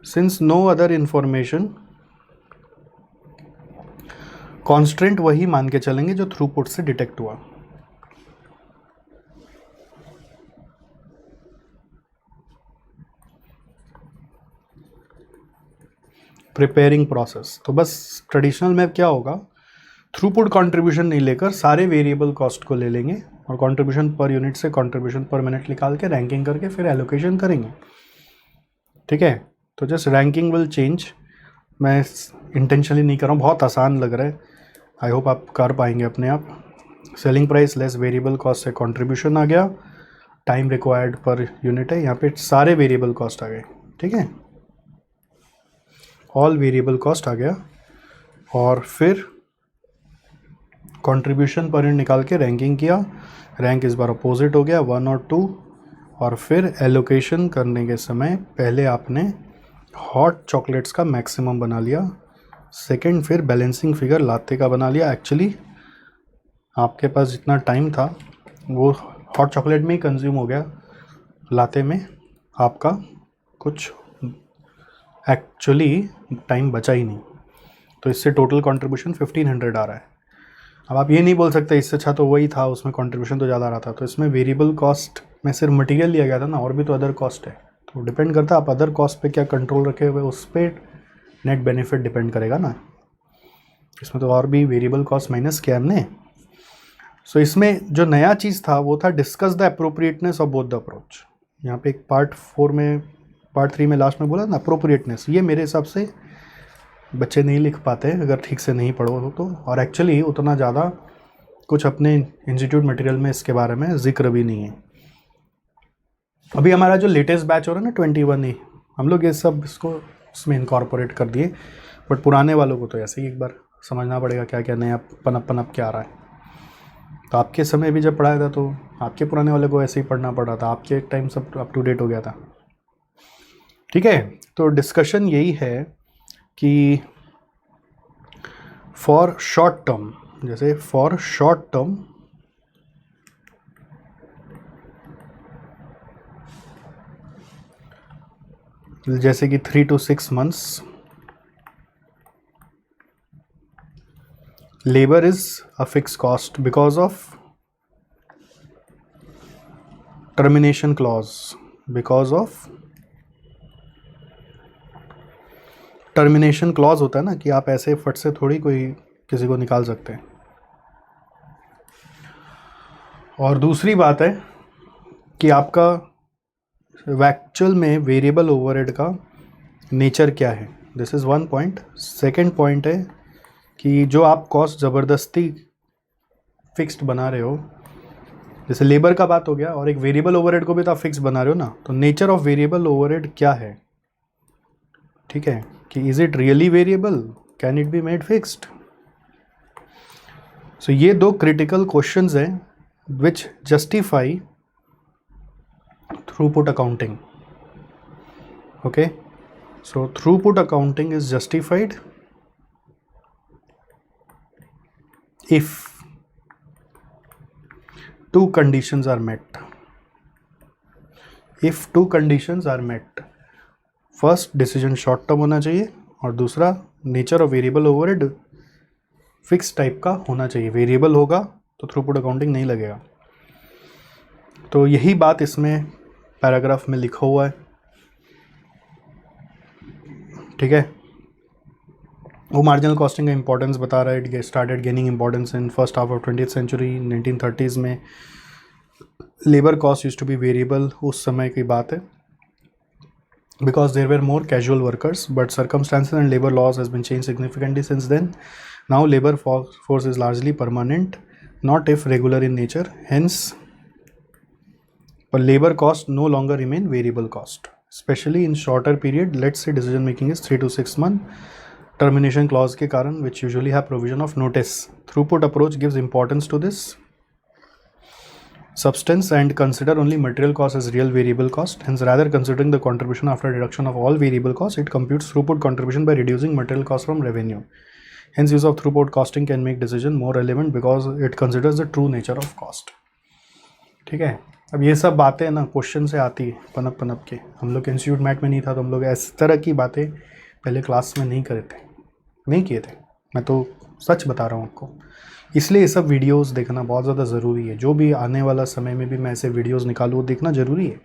since no other information, constant वही मान के चलेंगे जो थ्रूपुट से डिटेक्ट हुआ। प्रिपेयरिंग प्रोसेस, तो बस ट्रेडिशनल में क्या होगा, थ्रूपुट कंट्रीब्यूशन नहीं लेकर सारे वेरिएबल कॉस्ट को ले लेंगे और कंट्रीब्यूशन पर यूनिट से कंट्रीब्यूशन पर मिनट निकाल के रैंकिंग करके फिर एलोकेशन करेंगे, ठीक है। तो जस्ट रैंकिंग विल चेंज, मैं इंटेंशनली नहीं कर रहा हूँ, बहुत आसान लग रहा है, आई होप आप कर पाएंगे अपने आप। Selling price less variable cost से कंट्रीब्यूशन आ गया, टाइम रिक्वायर्ड पर यूनिट है, यहाँ पे सारे वेरिएबल कॉस्ट आ गए, ठीक है, ऑल वेरिएबल कॉस्ट आ गया, और फिर कंट्रीब्यूशन पर यूनिट निकाल के रैंकिंग किया, रैंक इस बार अपोजिट हो गया 1 और 2, और फिर एलोकेशन करने के समय पहले आपने हॉट चॉकलेट्स का मैक्सिमम बना लिया, सेकंड फिर बैलेंसिंग फिगर लाते का बना लिया। एक्चुअली आपके पास जितना टाइम था वो हॉट चॉकलेट में ही कंज्यूम हो गया, लाते में आपका कुछ एक्चुअली टाइम बचा ही नहीं, तो इससे टोटल कंट्रीब्यूशन 1500 आ रहा है। अब आप ये नहीं बोल सकते इससे अच्छा तो वही था, उसमें कंट्रीब्यूशन तो ज़्यादा आ रहा था, तो इसमें वेरिएबल कॉस्ट में सिर्फ मटेरियल लिया गया था ना, और भी तो अदर कॉस्ट है, तो डिपेंड करता है आप अदर कॉस्ट पे क्या कंट्रोल रखे हुए, उस पर नेट बेनिफिट डिपेंड करेगा ना। इसमें तो और भी वेरिएबल कॉस्ट माइनस किया हमने। सो इसमें जो नया चीज़ था वो था discuss the appropriateness of both the approach. यहाँ पे एक पार्ट 3 में लास्ट में बोला ना अप्रोप्रिएटनेस, ये मेरे हिसाब से बच्चे नहीं लिख पाते अगर ठीक से नहीं पढ़ो तो, और एक्चुअली उतना ज़्यादा कुछ अपने इंस्टीट्यूट मटेरियल में इसके बारे में जिक्र भी नहीं है। अभी हमारा जो लेटेस्ट बैच हो रहा है ना 21 हम लोग ये सब इसको उसमें इनकॉर्पोरेट कर दिए, बट पुराने वालों को तो ऐसे ही एक बार समझना पड़ेगा क्या क्या नया पनप क्या आ रहा है। तो आपके समय भी जब पढ़ाया था तो आपके पुराने वाले को ऐसे ही पढ़ना पड़ रहा था, आपके एक टाइम सब अप टू डेट हो गया था, ठीक है। तो डिस्कशन यही है कि फॉर शॉर्ट टर्म, जैसे फॉर शॉर्ट टर्म जैसे कि 3 to 6 months, labour is a fix cost because of termination clause, because of termination clause होता है ना कि आप ऐसे फट से थोड़ी कोई किसी को निकाल सकते हैं। और दूसरी बात है कि आपका एक्चुअल में वेरिएबल ओवरहेड का नेचर क्या है, this is one point. Second point है कि जो आप कॉस्ट ज़बरदस्ती फिक्स्ड बना रहे हो, जैसे लेबर का बात हो गया, और एक वेरिएबल ओवरहेड को भी तो आप फिक्स बना रहे हो ना, तो नेचर ऑफ वेरिएबल ओवरहेड क्या है, ठीक है, कि is it really variable, can it be made fixed. So ये दो क्रिटिकल क्वेश्चंस हैं which justify throughput accounting. Okay, so throughput accounting is justified if two conditions are met. If two conditions are met, first decision short term होना चाहिए और दूसरा nature of variable overhead fix type का होना चाहिए। Variable होगा तो throughput accounting नहीं लगेगा। तो यही बात इसमें पैराग्राफ में लिखा हुआ है, ठीक है। वो मार्जिनल कॉस्टिंग का इंपॉर्टेंस बता रहा है, it started gaining importance in first half of 20th century. 1930s में labour cost used to be variable, उस समय की बात है, because there were more casual workers, but circumstances and labour laws has been change significantly since then. Now labour force is largely permanent, not if regular in nature, hence but labor cost no longer remain variable cost, especially in shorter period, let's say decision making is 3 to 6 month, termination clause के कारण, which usually have provision of notice. Throughput approach gives importance to this substance and consider only material cost as real variable cost, hence rather considering the contribution after deduction of all variable costs, it computes throughput contribution by reducing material cost from revenue. Hence use of throughput costing can make decision more relevant because it considers the true nature of cost. ठीक है, अब ये सब बातें ना question से आती है पनप पनप के। हम लोग इंस्टीट्यूट मैट में नहीं था तो हम लोग इस तरह की बातें पहले क्लास में नहीं करे थे, नहीं किए थे, मैं तो सच बता रहा हूँ आपको। इसलिए ये सब वीडियोस देखना बहुत ज़्यादा ज़रूरी है। जो भी आने वाला समय में भी मैं ऐसे वीडियोस निकालूँ वो देखना ज़रूरी है,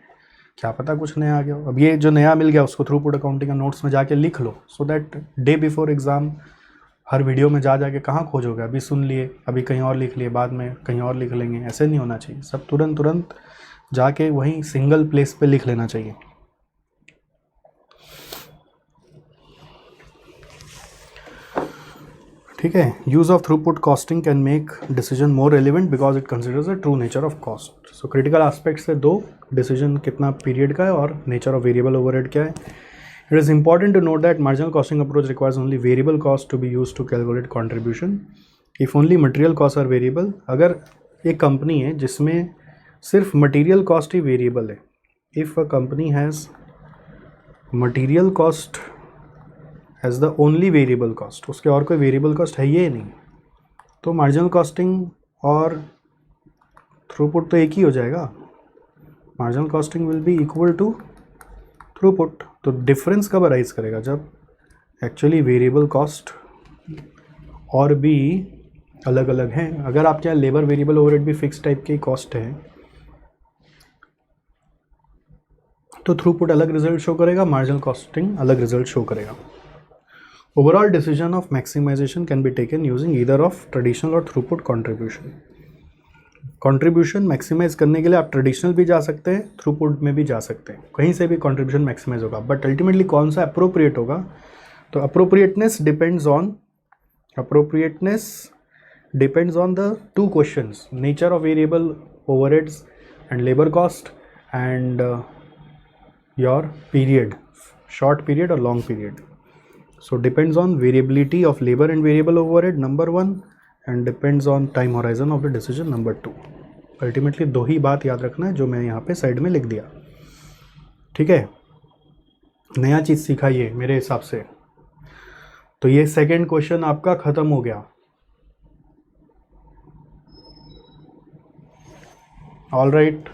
क्या पता कुछ नया आ गया हो। अब ये जो नया मिल गया उसको थ्रूपुट अकाउंटिंग का नोट्स में जाके लिख लो, so that day before exam हर वीडियो में जा जाके कहाँ खोजोगे। अभी सुन लिए, अभी कहीं और लिख लिए, बाद में कहीं और लिख लेंगे, ऐसे नहीं होना चाहिए। सब तुरंत जाके वहीं सिंगल प्लेस पे लिख लेना चाहिए, ठीक है। Use of throughput costing can make decision more relevant because it considers the true nature of cost. So critical aspect से दो, डिसीजन कितना पीरियड का है और नेचर ऑफ वेरिएबल ओवरहेड क्या है। It is important to note that marginal costing approach requires only variable cost to be used to calculate contribution. If only material costs are variable, अगर एक company है जिसमें सिर्फ मटेरियल कॉस्ट ही variable है, if a company has material cost as the only variable cost, उसके और कोई वेरिएबल कॉस्ट है ही नहीं, तो मार्जिनल कॉस्टिंग और थ्रूपुट तो एक ही हो जाएगा। Marginal costing will be equal to throughput. तो डिफरेंस कब अराइज करेगा, जब एक्चुअली वेरिएबल कॉस्ट और भी अलग अलग हैं। अगर आपके यहाँ लेबर वेरिएबल ओवरहेड भी फिक्स टाइप की कॉस्ट है तो थ्रूपुट अलग रिजल्ट शो करेगा, मार्जिनल कॉस्टिंग अलग रिजल्ट शो करेगा। Overall decision of maximisation can be taken using either of traditional और थ्रूपुट कॉन्ट्रीब्यूशन। कंट्रीब्यूशन मैक्सिमाइज करने के लिए आप ट्रेडिशनल भी जा सकते हैं, थ्रूपुट में भी जा सकते हैं, कहीं से भी कंट्रीब्यूशन मैक्सिमाइज होगा। बट अल्टीमेटली कौन सा अप्रोप्रिएट होगा, तो appropriateness depends on the two questions, nature of variable overheads and labour cost and your period, short period और long period. So depends on variability of labour and variable overhead number 1 and depends on time horizon of the decision number 2। Ultimately दो ही बात याद रखना है जो मैं यहाँ पे साइड में लिख दिया, ठीक है। नया चीज़ सीखा ये मेरे हिसाब से। तो ये सेकंड क्वेश्चन आपका ख़त्म हो गया। ऑल राइट,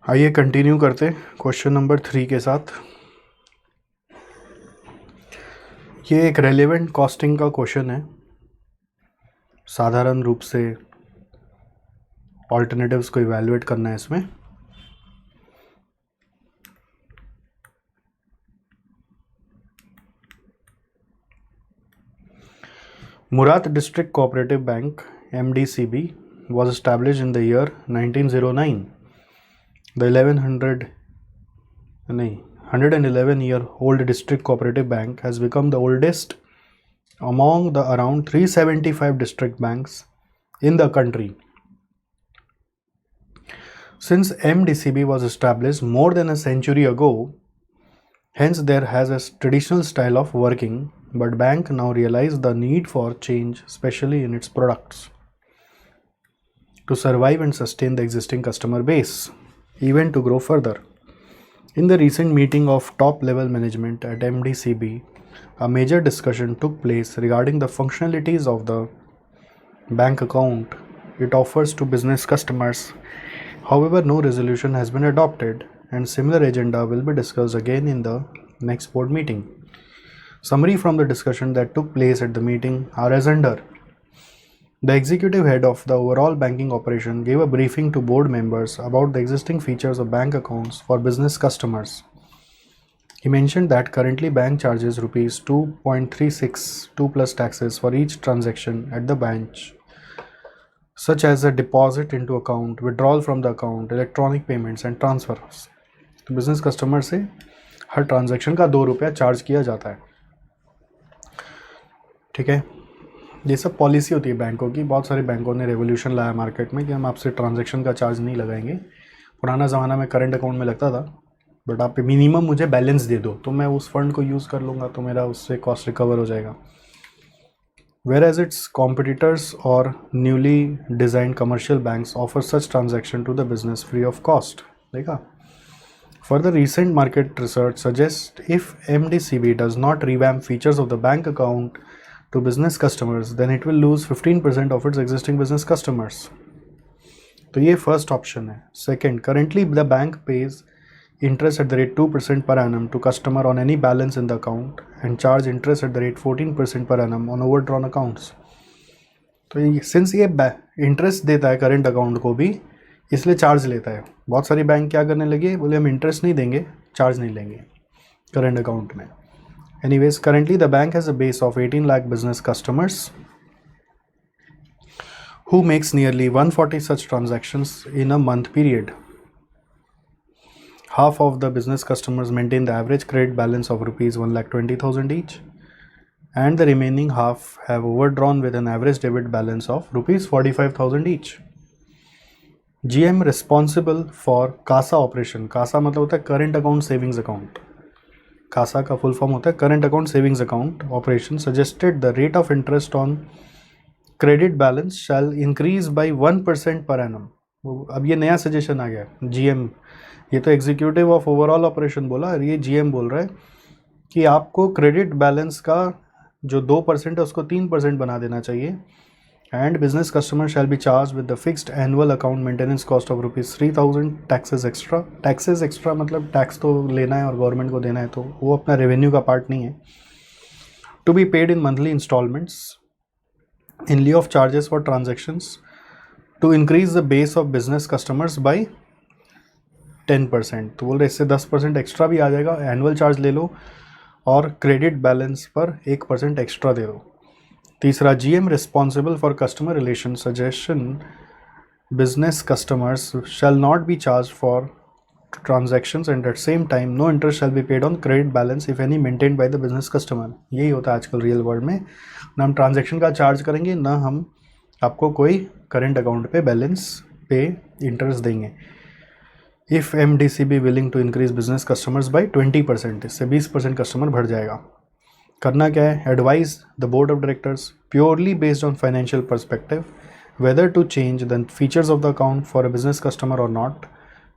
आइए कंटिन्यू करते क्वेश्चन नंबर 3 के साथ। ये एक रेलेवेंट कॉस्टिंग का क्वेश्चन है, साधारण रूप से ऑल्टरनेटिव्स को इवैल्यूएट करना है इसमें। Murad district cooperative bank MDCB was established in the year 1909. The 111-year-old district cooperative bank has become the oldest among the around 375 district banks in the country. Since MDCB was established more than a century ago, hence there has a traditional style of working, but bank now realize the need for change, especially in its products, to survive and sustain the existing customer base, even to grow further. In the recent meeting of top level management at MDCB, a major discussion took place regarding the functionalities of the bank account it offers to business customers. However, no resolution has been adopted, and similar agenda will be discussed again in the next board meeting. Summary from the discussion that took place at the meeting are as under. The executive head of the overall banking operation gave a briefing to board members about the existing features of bank accounts for business customers. He mentioned that currently bank charges rupees 2.362 plus taxes for each transaction at the branch, such as a deposit into account, withdrawal from the account, electronic payments and transfers. तो business customer से हर transaction का 2 रुपया charge किया जाता है, ठीक है। ये सब पॉलिसी होती है बैंकों की। बहुत सारे बैंकों ने रेवोल्यूशन लाया मार्केट में कि हम आपसे ट्रांजैक्शन का चार्ज नहीं लगाएंगे। पुराना ज़माना में करंट अकाउंट में लगता था, बट आप मिनिमम मुझे बैलेंस दे दो तो मैं उस फंड को यूज़ कर लूँगा, तो मेरा उससे कॉस्ट रिकवर हो जाएगा। वेयर एज इट्स कॉम्पिटिटर्स और newly designed commercial banks offer such transaction to the business free of cost. देखा। Further, recent market research suggests if MDCB does not revamp features of the bank account to business customers, then it will lose 15% of its existing business customers. तो ये first option है। Second, currently the bank pays interest at the rate 2% per annum to customer on any balance in the account and charge interest at the rate 14% per annum on overdrawn accounts. तो since ये interest देता है current account को भी, इसलिए charge लेता है। बहुत सारी बैंक क्या करने लगे, बोले हम इंटरेस्ट नहीं देंगे, चार्ज नहीं लेंगे करंट अकाउंट में। Anyways, currently the bank has a base of 18 lakh business customers who makes nearly 140 such transactions in a month period. Half of the business customers maintain the average credit balance of rupees 1,20,000 each, and the remaining half have overdrawn with an average debit balance of rupees 45,000 each. GM responsible for CASA operation, CASA मतलब होता है current account savings account, CASA का full form होता है current account savings account operation, suggested the rate of interest on credit balance shall increase by 1% per annum. अब ये नया suggestion आ गया GM, ये तो एग्जीक्यूटिव ऑफ ओवरऑल ऑपरेशन बोला, और ये GM बोल रहा है कि आपको क्रेडिट बैलेंस का जो 2% है उसको 3% बना देना चाहिए। And business customer shall be charge with the fixed annual account maintenance cost of rupees 3,000 taxes extra. Taxes extra मतलब टैक्स तो लेना है और गवर्नमेंट को देना है, तो वो अपना रेवेन्यू का पार्ट नहीं है। To be paid in monthly instalments in lieu of charges for transactions to increase the base of business customers by 10%। तो बोल रहे इससे 10% एक्स्ट्रा भी आ जाएगा, एनुअल चार्ज ले लो और क्रेडिट बैलेंस पर 1% एक्स्ट्रा दे दो। तीसरा, GM responsible for customer relation suggestion business customers shall not be charge for transactions and at same time no interest shall be paid on credit balance if any maintained by the business customer. यही होता है आजकल real world में, ना हम transaction का charge करेंगे, ना हम आपको कोई करंट अकाउंट पे बैलेंस पे इंटरेस्ट देंगे। If MDCB willing to increase business customers by 20%, इससे 20% कस्टमर बढ़ जाएगा। करना क्या है, advise the board of directors purely based on financial perspective whether to change the features of the account for a business customer or not,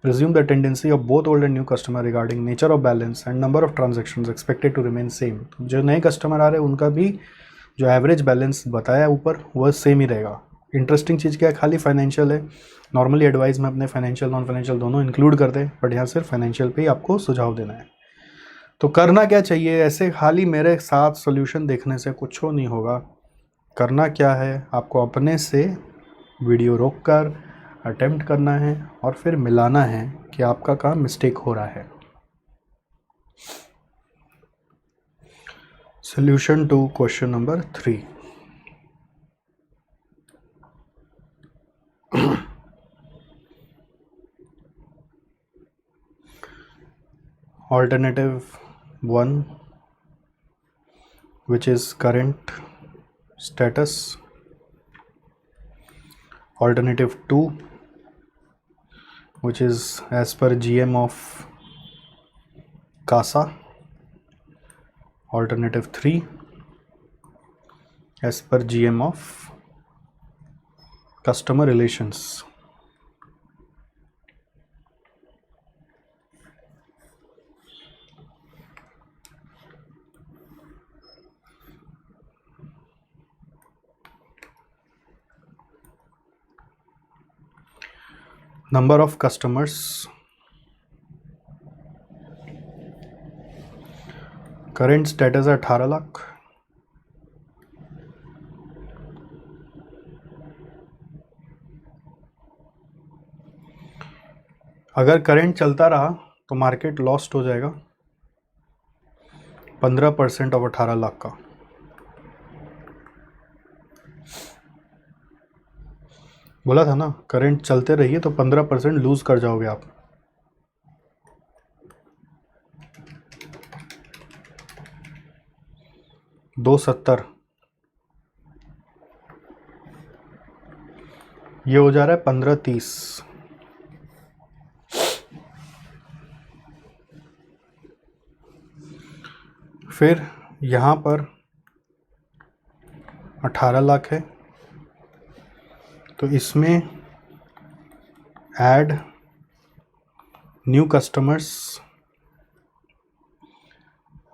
presume the tendency of both old and new customer regarding nature of balance and number of transactions expected to remain same। जो नए customer आ रहे हैं उनका भी जो average balance बताया ऊपर वह सेम ही रहेगा। इंटरेस्टिंग चीज़ क्या है, खाली फाइनेंशियल है। नॉर्मली एडवाइस में अपने फाइनेंशियल नॉन फाइनेंशियल दोनों इंक्लूड करते हैं, बट यहाँ सिर्फ फाइनेंशियल पे ही आपको सुझाव देना है। तो करना क्या चाहिए, ऐसे खाली मेरे साथ सॉल्यूशन देखने से कुछ नहीं होगा। करना क्या है, आपको अपने से वीडियो रोककर अटेम्प्ट करना है और फिर मिलाना है कि आपका काम मिस्टेक हो रहा है। Solution to question number 3। Alternative 1, which is current status. Alternative 2, which is as per GM of CASA. Alternative 3, as per GM of customer relations. Number of customers, current status है 18 लाख, अगर करंट चलता रहा तो market lost हो जाएगा 15% of 18 lakh का। बोला था ना, करंट चलते रहिए तो 15% लूज कर जाओगे आप। $270, ये हो जा रहा है 1530। फिर यहाँ पर 18 लाख है, तो इसमें ऐड न्यू कस्टमर्स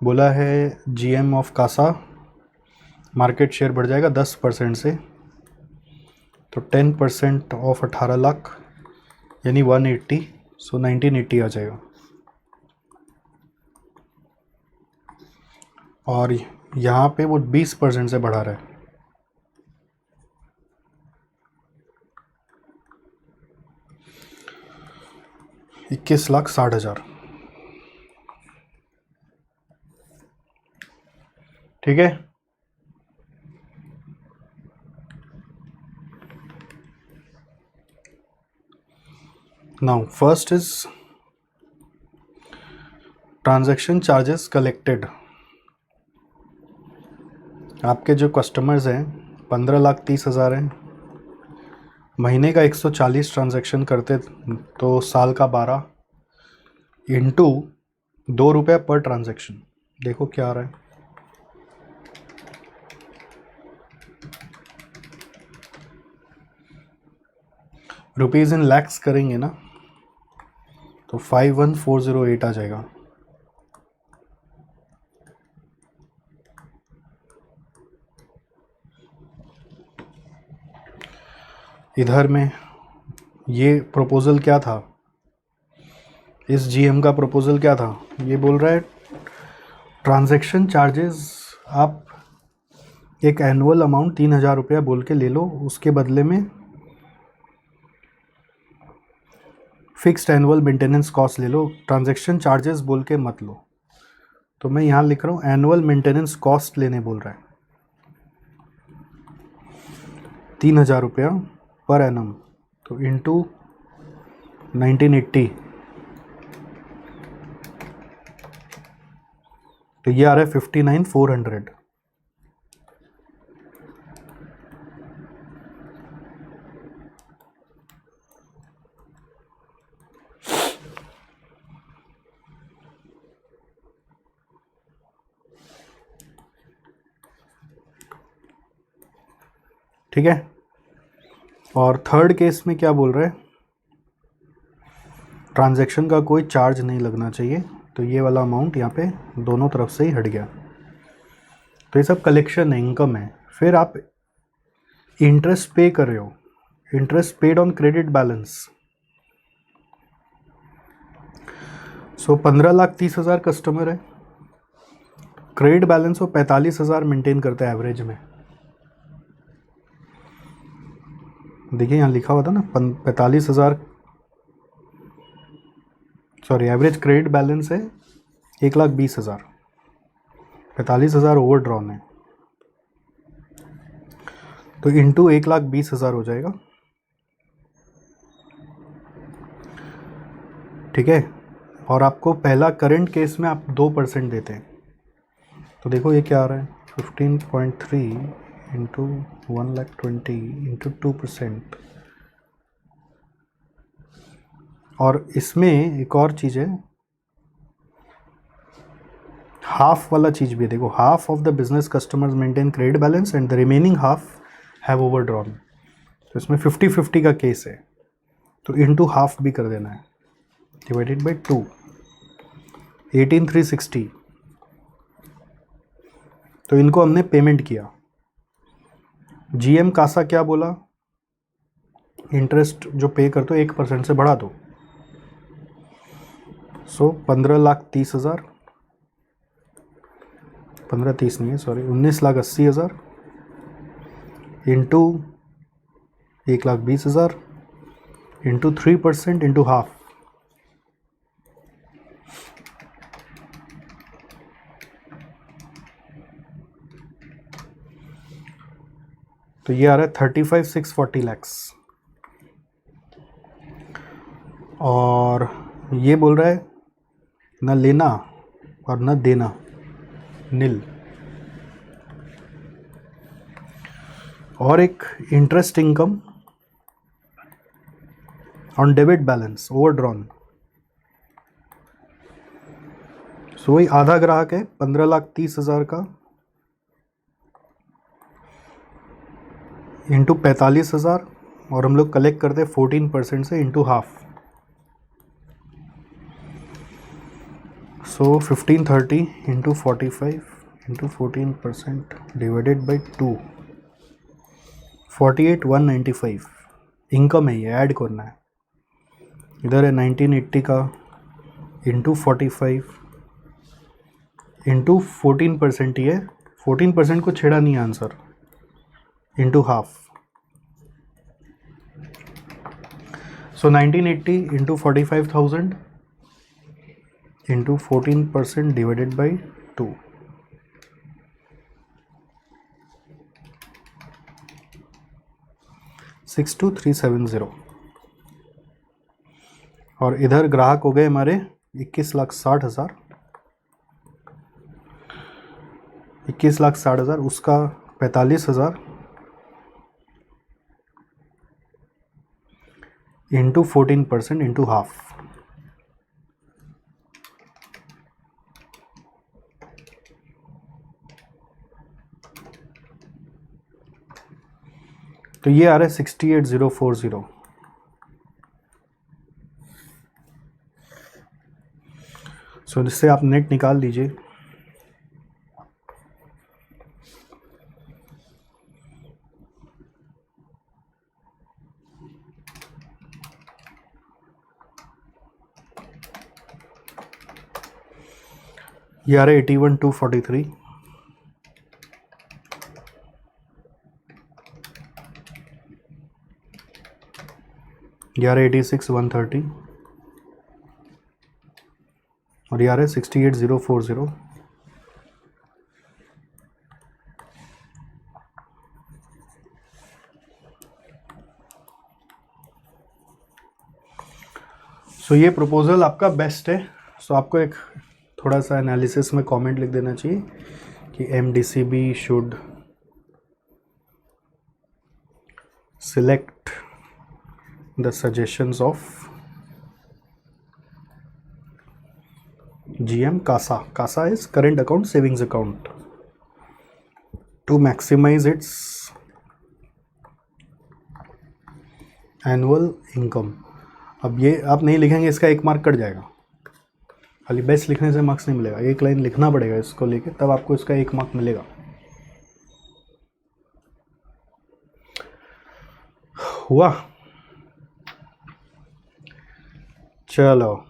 बोला है GM of CASA, market share बढ़ जाएगा 10% से, तो 10% ऑफ 18 लाख यानी 180, सो 1980 आ जाएगा। और यहाँ पे वो 20% से बढ़ा रहा है, 21,60,000। ठीक है, now first is transaction charges collected. आपके जो कस्टमर्स हैं 15,30,000 हैं, महीने का 140 ट्रांजैक्शन करते तो साल का 12 इंटू ₹2 पर ट्रांजैक्शन। देखो क्या आ रहा है, रुपीज़ इन लैक्स करेंगे ना तो 51,408 आ जाएगा। इधर में ये प्रपोज़ल क्या था, इस GM का प्रपोज़ल क्या था, ये बोल रहा है ट्रांजैक्शन चार्जेस आप एक एनुअल अमाउंट 3,000 रुपया बोल के ले लो, उसके बदले में फिक्स्ड एनुअल मेंटेनेंस कॉस्ट ले लो, ट्रांजैक्शन चार्जेस बोल के मत लो। तो मैं यहाँ लिख रहा हूँ एनुअल मेंटेनेंस कॉस्ट लेने बोल रहा है, 3,000 रुपया पर एनम, तो इंटू 1980, तो ये आ रहा है 59,400। ठीक है, और थर्ड केस में क्या बोल रहे हैं, ट्रांजैक्शन का कोई चार्ज नहीं लगना चाहिए, तो ये वाला अमाउंट यहाँ पे दोनों तरफ से ही हट गया। तो ये सब कलेक्शन है, इनकम है। फिर आप इंटरेस्ट पे कर रहे हो, interest paid on credit balance. So 15,30,000 customer है, क्रेडिट बैलेंस वो 45,000 मेंटेन करते हैं एवरेज में। देखिए यहाँ लिखा हुआ था ना 45,000, सॉरी एवरेज क्रेडिट बैलेंस है 1,20,000, 45,000 ओवर ड्रॉन है, तो इंटू 1,20,000 हो जाएगा। ठीक है, और आपको पहला करंट केस में आप 2% देते हैं, तो देखो ये क्या आ रहा है 15.3 इंटू 1,20,000 इंटू 2%। और इसमें एक और चीज़ है, हाफ वाला चीज़ भी है। देखो half of the business customers maintain credit balance and the remaining half have overdrawn, तो इसमें 50-50 का केस है, तो इंटू हाफ भी कर देना है, डिवाइडेड बाई 2, 18,360। तो इनको हमने पेमेंट किया। जीएम कासा क्या बोला, इंटरेस्ट जो पे करते हो 1% से बढ़ा दो, सो 15,30,000, 15,30 नहीं है sorry 19,80,000 into 1,20,000 into 3% into half, तो ये आ रहा है 35,640 लैक्स। और ये बोल रहा है न लेना और न देना, नील। और एक interest income on debit balance overdrawn, so वही आधा ग्राहक है 15,30,000 का इंटू 45,000, और हम लोग कलेक्ट करते हैं 14% से into half, so 1530 into 45 into 14% divided by 2, 48,195 income है, ये ऐड करना है। इधर है 1980 का इंटू 45 इंटू 14%, ही है 14% को छेड़ा नहीं answer, into half, so 1980 into 45,000 into 14% divided by 2, 62,370। और इधर ग्राहक हो गए हमारे 21,60,000, 21,60,000, उसका 45,000 इंटू 14% इंटू हाफ, तो ये आ रहा है 68,040। सो इससे आप नेट निकाल लीजिए। ये आ रहा है 81,243, ये आ रहा है 86,130, और ये आ रहा है 68,040। सो ये प्रपोजल आपका बेस्ट है। सो आपको एक थोड़ा सा एनालिसिस में कमेंट लिख देना चाहिए कि MDCB should select the suggestions of GM CASA. CASA is current account savings account to maximize its annual income. अब ये आप नहीं लिखेंगे इसका 1 मार्क कट जाएगा, खाली बेस्ट लिखने से मार्क्स नहीं मिलेगा, एक लाइन लिखना पड़ेगा इसको लेके, तब आपको इसका 1 मार्क मिलेगा। हुआ, चलो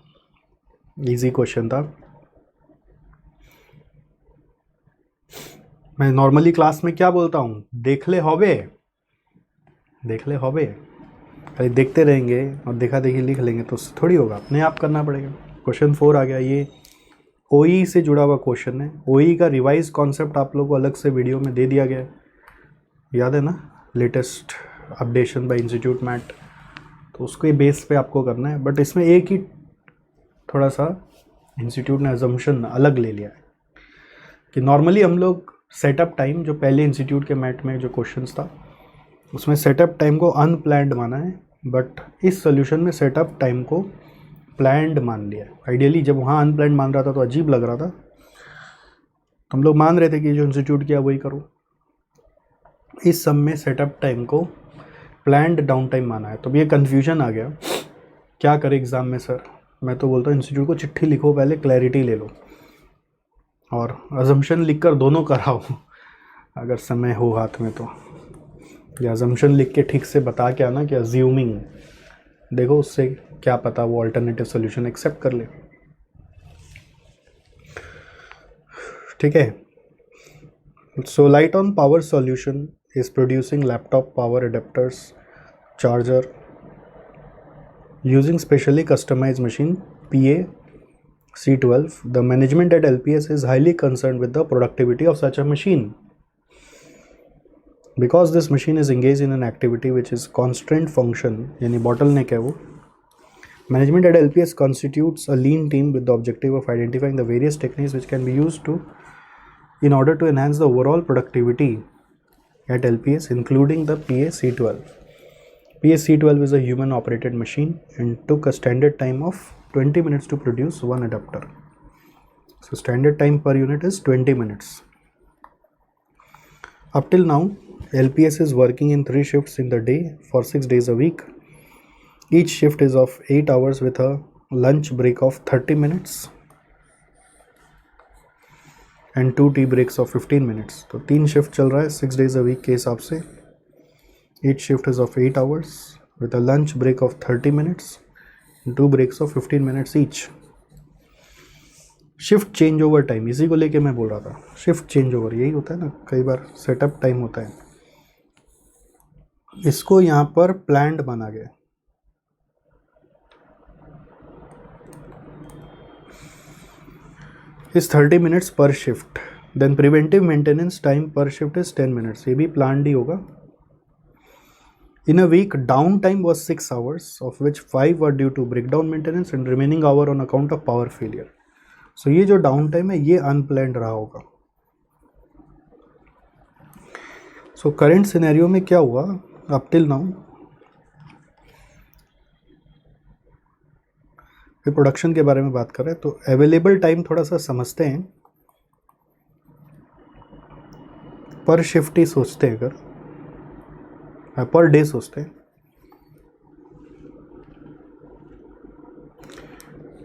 इजी क्वेश्चन था। मैं नॉर्मली क्लास में क्या बोलता हूँ, देख ले हॉबे, देख ले हॉबे, खाली देखते रहेंगे और देखा देखी लिख लेंगे तो थोड़ी होगा, अपने आप करना पड़ेगा। क्वेश्चन 4 आ गया, ये ओई से जुड़ा हुआ क्वेश्चन है। ओई का रिवाइज कॉन्सेप्ट आप लोगों को अलग से वीडियो में दे दिया गया है, याद है ना, latest updation by institute mat, तो उसके बेस पे आपको करना है। बट इसमें एक ही थोड़ा सा इंस्टीट्यूट ने अजम्पशन अलग ले लिया है कि नॉर्मली हम लोग सेटअप टाइम, जो पहले इंस्टीट्यूट के मैट में जो क्वेश्चंस था उसमें सेटअप टाइम को अनप्लैंड माना है, बट इस सोल्यूशन में सेटअप टाइम को प्लैंड मान लिया है। आइडियली जब वहाँ अनप्लैंड मान रहा था तो अजीब लग रहा था, तो हम लोग मान रहे थे कि जो इंस्टीट्यूट किया वही करो। इस सब में सेटअप टाइम को प्लैंड डाउन टाइम माना है, तो ये कन्फ्यूजन आ गया, क्या करें एग्ज़ाम में सर। मैं तो बोलता हूँ इंस्टीट्यूट को चिट्ठी लिखो, पहले क्लैरिटी ले लो और अजम्पशन लिख कर दोनों कराओ अगर समय हो हाथ में तो, या अजम्पशन लिख के ठीक से बता के आना कि अज्यूमिंग, देखो उससे क्या पता वो अल्टरनेटिव सोल्यूशन एक्सेप्ट कर ले। ठीक है, so light on power solution is producing laptop power adapters, charger using specially customized machine PA C12. The management at LPS is highly concerned with the productivity of such a machine because this machine is engaged in an activity which is constraint function, यानी bottleneck है वो। Management at LPS constitutes a lean team with the objective of identifying the various techniques which can be used to in order to enhance the overall productivity at LPS, including the PA-C12. PA-C12 is a human operated machine and took a standard time of 20 minutes to produce one adapter. So standard time per unit is 20 minutes. Up till now, LPS is working in 3 shifts in the day for 6 days a week. Each shift is of 8 hours with a lunch break of 30 minutes and 2 tea breaks of 15 minutes. तो 3 shift चल रहा है 6 days a week के हिसाब से। Each shift is of 8 hours with a lunch break of 30 minutes, 2 breaks of 15 minutes each. Shift change over time, इसी को लेके मैं बोल रहा था, शिफ्ट चेंज ओवर यही होता है ना, कई बार सेटअप टाइम होता है, इसको यहाँ पर प्लान्ड माना गया। is 30 minutes per shift, then preventive maintenance time per shift is 10 minutes, ये भी planned ही होगा। In a week, downtime was 6 hours, of which 5 were due to breakdown maintenance and remaining hour on account of power failure. So ये जो downtime है ये unplanned रहा होगा। So current scenario में क्या हुआ up till now, फिर प्रोडक्शन के बारे में बात करें तो अवेलेबल टाइम थोड़ा सा समझते हैं। पर शिफ्ट ही सोचते हैं, अगर पर डे सोचते हैं,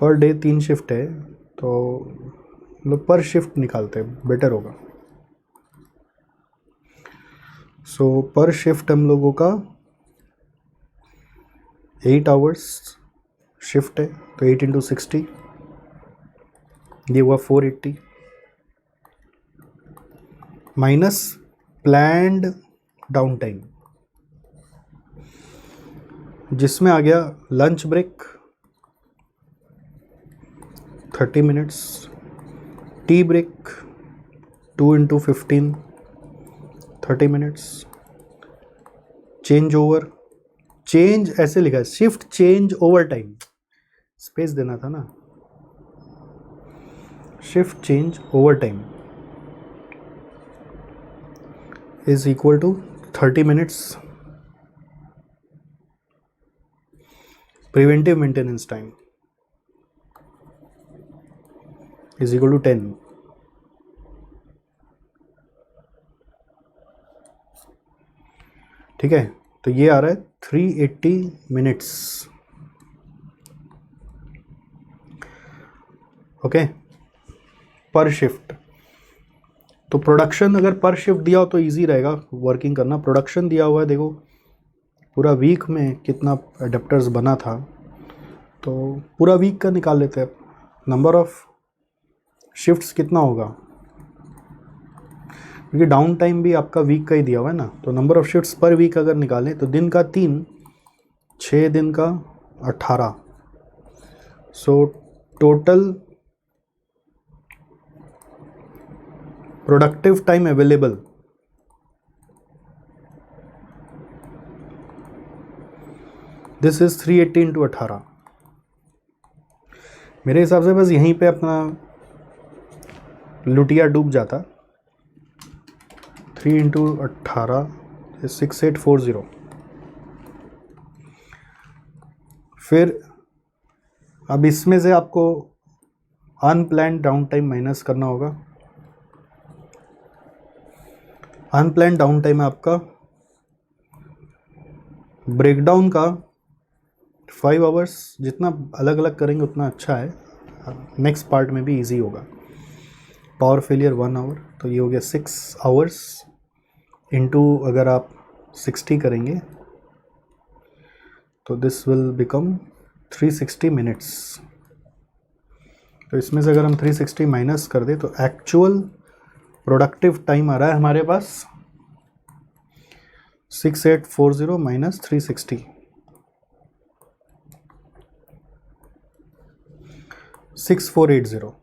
पर डे 3 शिफ्ट है तो मतलब पर शिफ्ट निकालते हैं, बेटर होगा। सो पर शिफ्ट हम लोगों का 8 आवर्स शिफ्ट है, तो 8 × 60 ये हुआ 480 माइनस प्लैंड डाउन टाइम, जिसमें आ गया lunch break 30 minutes, tea break 2 × 15 30 minutes, change over, change ऐसे लिखा है shift change over time, space देना था ना, shift change over time is equal to 30 minutes, preventive maintenance time is equal to 10। ठीक है, तो ये आ रहा है 380 मिनट्स। Okay, per shift. तो प्रोडक्शन अगर पर शिफ्ट दिया हो तो इजी रहेगा वर्किंग करना। प्रोडक्शन दिया हुआ है, देखो पूरा वीक में कितना अडेप्टर्स बना था, तो पूरा वीक का निकाल लेते हैं। नंबर ऑफ शिफ्ट्स कितना होगा, क्योंकि डाउन टाइम भी आपका वीक का ही दिया हुआ है ना, तो number of shifts per week अगर निकालें तो दिन का 3, 6 दिन का 18, so total productive time available this is 380 into 18। मेरे हिसाब से बस यहीं पे अपना लुटिया डूब जाता। 3 इंटू 18 6840। फिर अब इसमें से आपको अनप्लैन्ड डाउन टाइम माइनस करना होगा। अनप्लैन्ड डाउन टाइम आपका ब्रेकडाउन का 5 आवर्स, जितना अलग अलग करेंगे उतना अच्छा है, नेक्स्ट पार्ट में भी इजी होगा। पावर फेलियर 1 आवर, तो ये हो गया 6 आवर्स इनटू अगर आप 60 करेंगे तो दिस विल बिकम 360 मिनट्स। तो इसमें से अगर हम 360 माइनस कर दें तो एक्चुअल प्रोडक्टिव टाइम आ रहा है हमारे पास 6840 माइनस 360, 6480।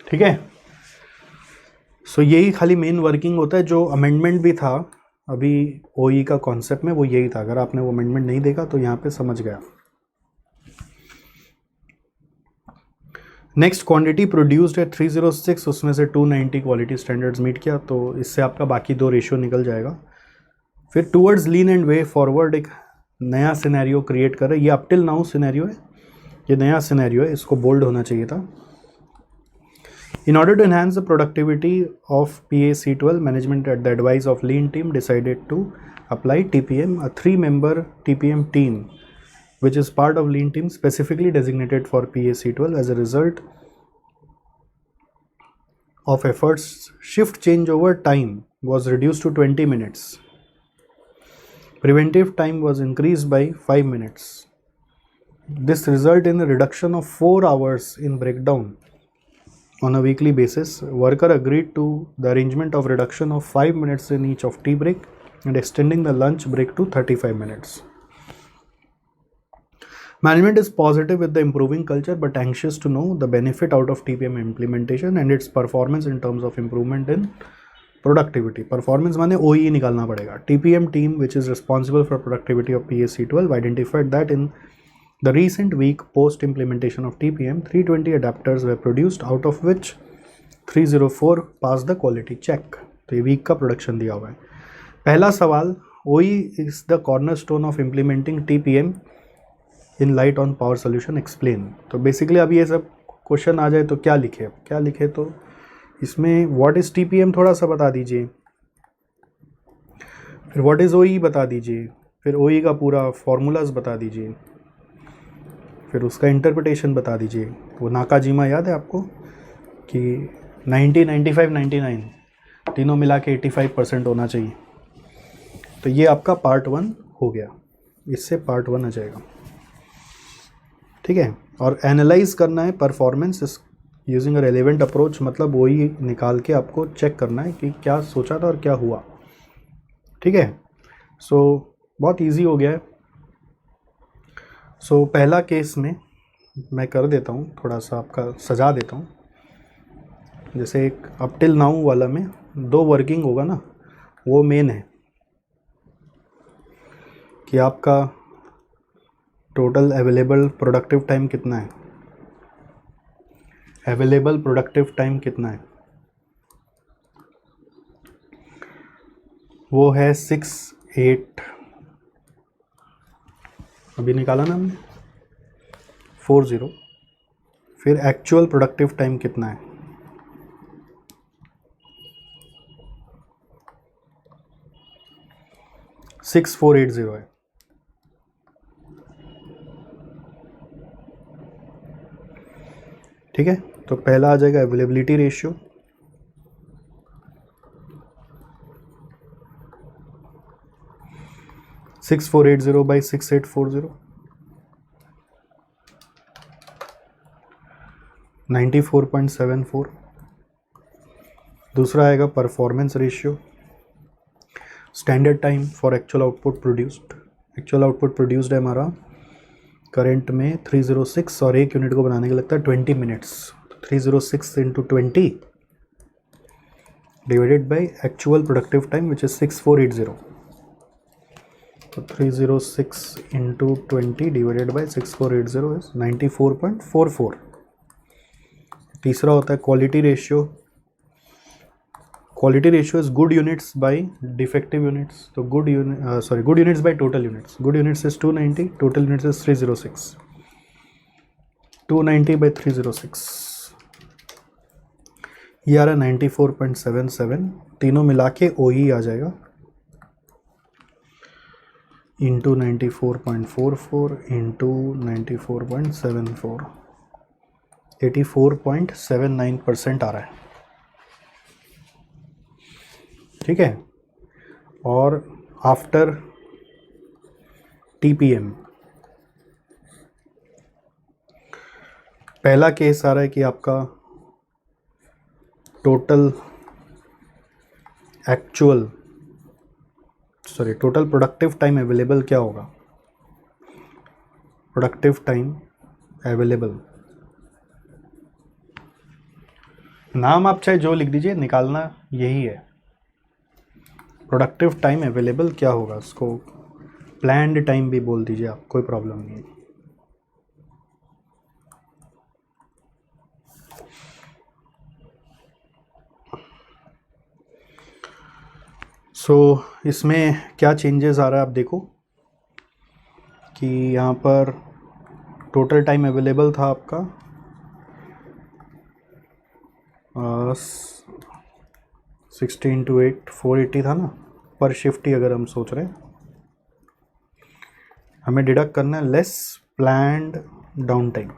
ठीक है, सो यही खाली मेन वर्किंग होता है। जो अमेंडमेंट भी था अभी ओई का कॉन्सेप्ट में, वो यही था। अगर आपने वो अमेंडमेंट नहीं देखा तो यहाँ पे समझ गया। नेक्स्ट क्वांटिटी प्रोड्यूस्ड है 306, उसमें से 290 क्वालिटी स्टैंडर्ड्स मीट किया, तो इससे आपका बाकी 2 रेशियो निकल जाएगा। फिर towards lean and way forward एक नया सिनेरियो क्रिएट कर रहे हैं। ये अप टिल नाउ सिनेरियो है, ये नया सिनेरियो है, इसको बोल्ड होना चाहिए था। In order to enhance the productivity of PA-C12, management at the advice of lean team decided to apply TPM, a 3-member TPM team, which is part of lean team specifically designated for PA-C12. As a result of efforts, shift changeover time was reduced to 20 minutes. Preventive time was increased by 5 minutes. This resulted in a reduction of 4 hours in breakdown. On a weekly basis, worker agreed to the arrangement of reduction of 5 minutes in each of tea break and extending the lunch break to 35 minutes. Management is positive with the improving culture but anxious to know the benefit out of TPM implementation and its performance in terms of improvement in productivity. Performance माने OE निकालना पड़ेगा। TPM team, which is responsible for productivity of PA-C12, identified that in the recent week post implementation of TPM, 320 adapters were produced, out of which 304 passed the quality check. तो ये week का production दिया हुआ है। पहला सवाल, OE is the cornerstone of implementing TPM in light on power solution, explain। तो basically अब ये सब क्वेश्चन आ जाए तो क्या लिखे, तो इसमें व्हाट इज TPM थोड़ा सा बता दीजिए, फिर व्हाट इज OE बता दीजिए, फिर OE का पूरा फॉर्मूलाज बता दीजिए, फिर उसका इंटरप्रिटेशन बता दीजिए। वो नाकाजिमा याद है आपको कि 90, 95, 99 तीनों मिला के 85% होना चाहिए। तो ये आपका पार्ट 1 हो गया, इससे पार्ट 1 आ जाएगा। ठीक है, और एनालाइज करना है performance using a relevant approach, मतलब वही निकाल के आपको चेक करना है कि क्या सोचा था और क्या हुआ। ठीक है, सो बहुत इजी हो गया है। सो पहला केस में मैं कर देता हूँ, थोड़ा सा आपका सजा देता हूँ। जैसे एक अप टिल नाउ वाला में 2 वर्किंग होगा ना, वो मेन है कि आपका टोटल अवेलेबल प्रोडक्टिव टाइम कितना है, अवेलेबल प्रोडक्टिव टाइम कितना है, वो है 68, अभी निकाला ना हमने 40। फिर एक्चुअल प्रोडक्टिव टाइम कितना है, सिक्स 480 है। ठीक है, तो पहला आ जाएगा अवेलेबिलिटी रेशियो, सिक्स 480 बाई 6840, 94.74। दूसरा आएगा performance ratio, standard time for actual output produced. Actual output produced है हमारा करंट में 306 और एक यूनिट को बनाने के लगता है 20 minutes. 306 into 20 divided by actual productive time which is 6480। तो 306 इंटू 20 डिवाइडेड बाई 6480 इज 94.44। तीसरा होता है quality ratio. Quality ratio is good units by defective units. तो good units by total units. Good units is 290, total units is 306। 290 by 306 ये आ रहा है 94.77। तीनों मिला के OE आ जाएगा इंटू 94.44 इंटू 94.74, 84.79% आ रहा है। ठीक है, और आफ्टर TPM पहला केस आ रहा है कि आपका टोटल प्रोडक्टिव टाइम अवेलेबल क्या होगा। प्रोडक्टिव टाइम अवेलेबल, नाम आप चाहे जो लिख दीजिए, निकालना यही है। प्रोडक्टिव टाइम अवेलेबल क्या होगा, उसको प्लान्ड टाइम भी बोल दीजिए आप, कोई प्रॉब्लम नहीं है। इसमें क्या चेंजेस आ रहा है आप देखो कि यहाँ पर टोटल टाइम अवेलेबल था आपका 16 to 8 480 था ना पर शिफ्ट ही, अगर हम सोच रहे हैं हमें डिडक्ट करना है लेस प्लान्ड डाउन टाइम।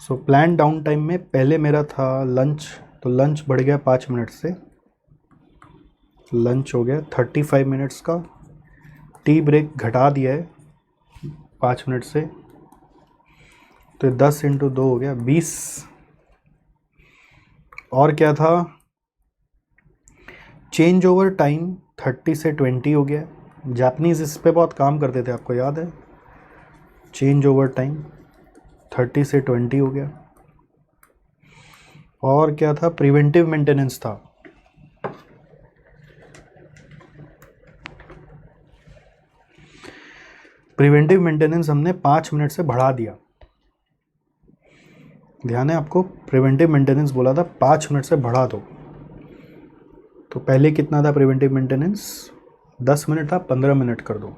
सो प्लान्ड डाउन टाइम में पहले मेरा था लंच, तो लंच बढ़ गया 5 मिनट से, लंच हो गया 35 मिनट्स का। टी ब्रेक घटा दिया है 5 मिनट से, तो 10 इंटू 2 हो गया 20। और क्या था, चेंज ओवर टाइम 30 से 20 हो गया। जापानीज़ इस पे बहुत काम करते थे, आपको याद है। चेंज ओवर टाइम 30 से 20 हो गया। और क्या था, प्रिवेंटिव मेंटेनेंस था। प्रिवेंटिव मेंटेनेंस हमने 5 मिनट से बढ़ा दिया। ध्यान है आपको, प्रिवेंटिव मेंटेनेंस बोला था 5 मिनट से बढ़ा दो। तो पहले कितना था प्रिवेंटिव मेंटेनेंस, 10 मिनट था, 15 मिनट कर दो।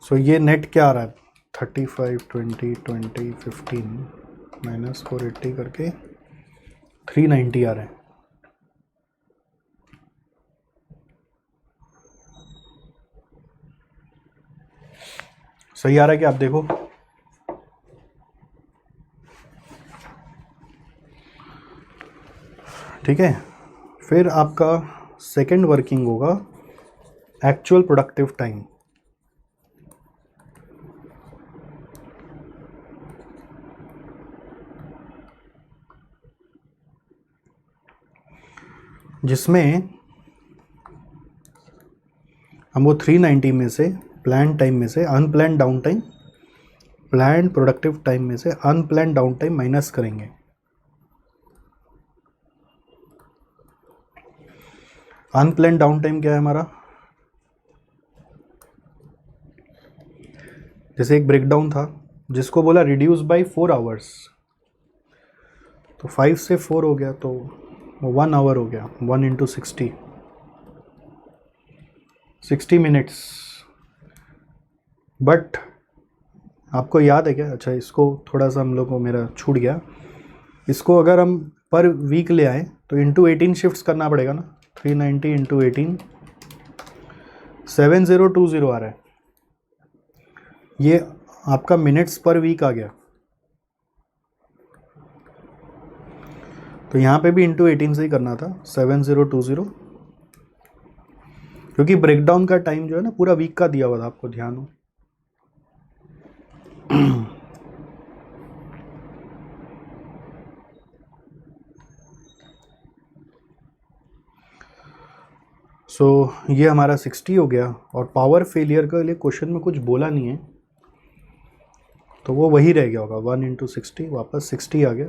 सो ये नेट क्या आ रहा है, 35 20 20 15 माइनस 480 करके 390 आ रहा है। सही आ रहा है कि आप देखो, ठीक है। फिर आपका सेकंड वर्किंग होगा एक्चुअल प्रोडक्टिव टाइम। जिसमें हम वो 390 में से प्लान टाइम में से unplanned down time, planned productive time में से अनप्लान डाउन टाइम माइनस करेंगे। अनप्लान डाउन टाइम क्या है हमारा, जैसे एक ब्रेकडाउन था जिसको बोला रिड्यूस बाय 4 आवर्स, तो 5 से 4 हो गया, तो 1 आवर हो गया, 1 इंटू 60 मिनट्स। बट आपको याद है क्या, अच्छा इसको थोड़ा सा हम लोग को मेरा छूट गया, इसको अगर हम पर वीक ले आए तो इंटू 18 शिफ्ट्स करना पड़ेगा ना। 390 इंटू 18 7020 आ रहा है, ये आपका मिनट्स पर वीक आ गया। तो यहाँ पे भी इंटू 18 से ही करना था 7020, क्योंकि ब्रेकडाउन का टाइम जो है ना पूरा वीक का दिया हुआ था, आपको ध्यान हो। ये हमारा 60 हो गया। और पावर फेलियर के लिए क्वेश्चन में कुछ बोला नहीं है, तो वो वही रह गया होगा 1 × 60, वापस 60 आ गया।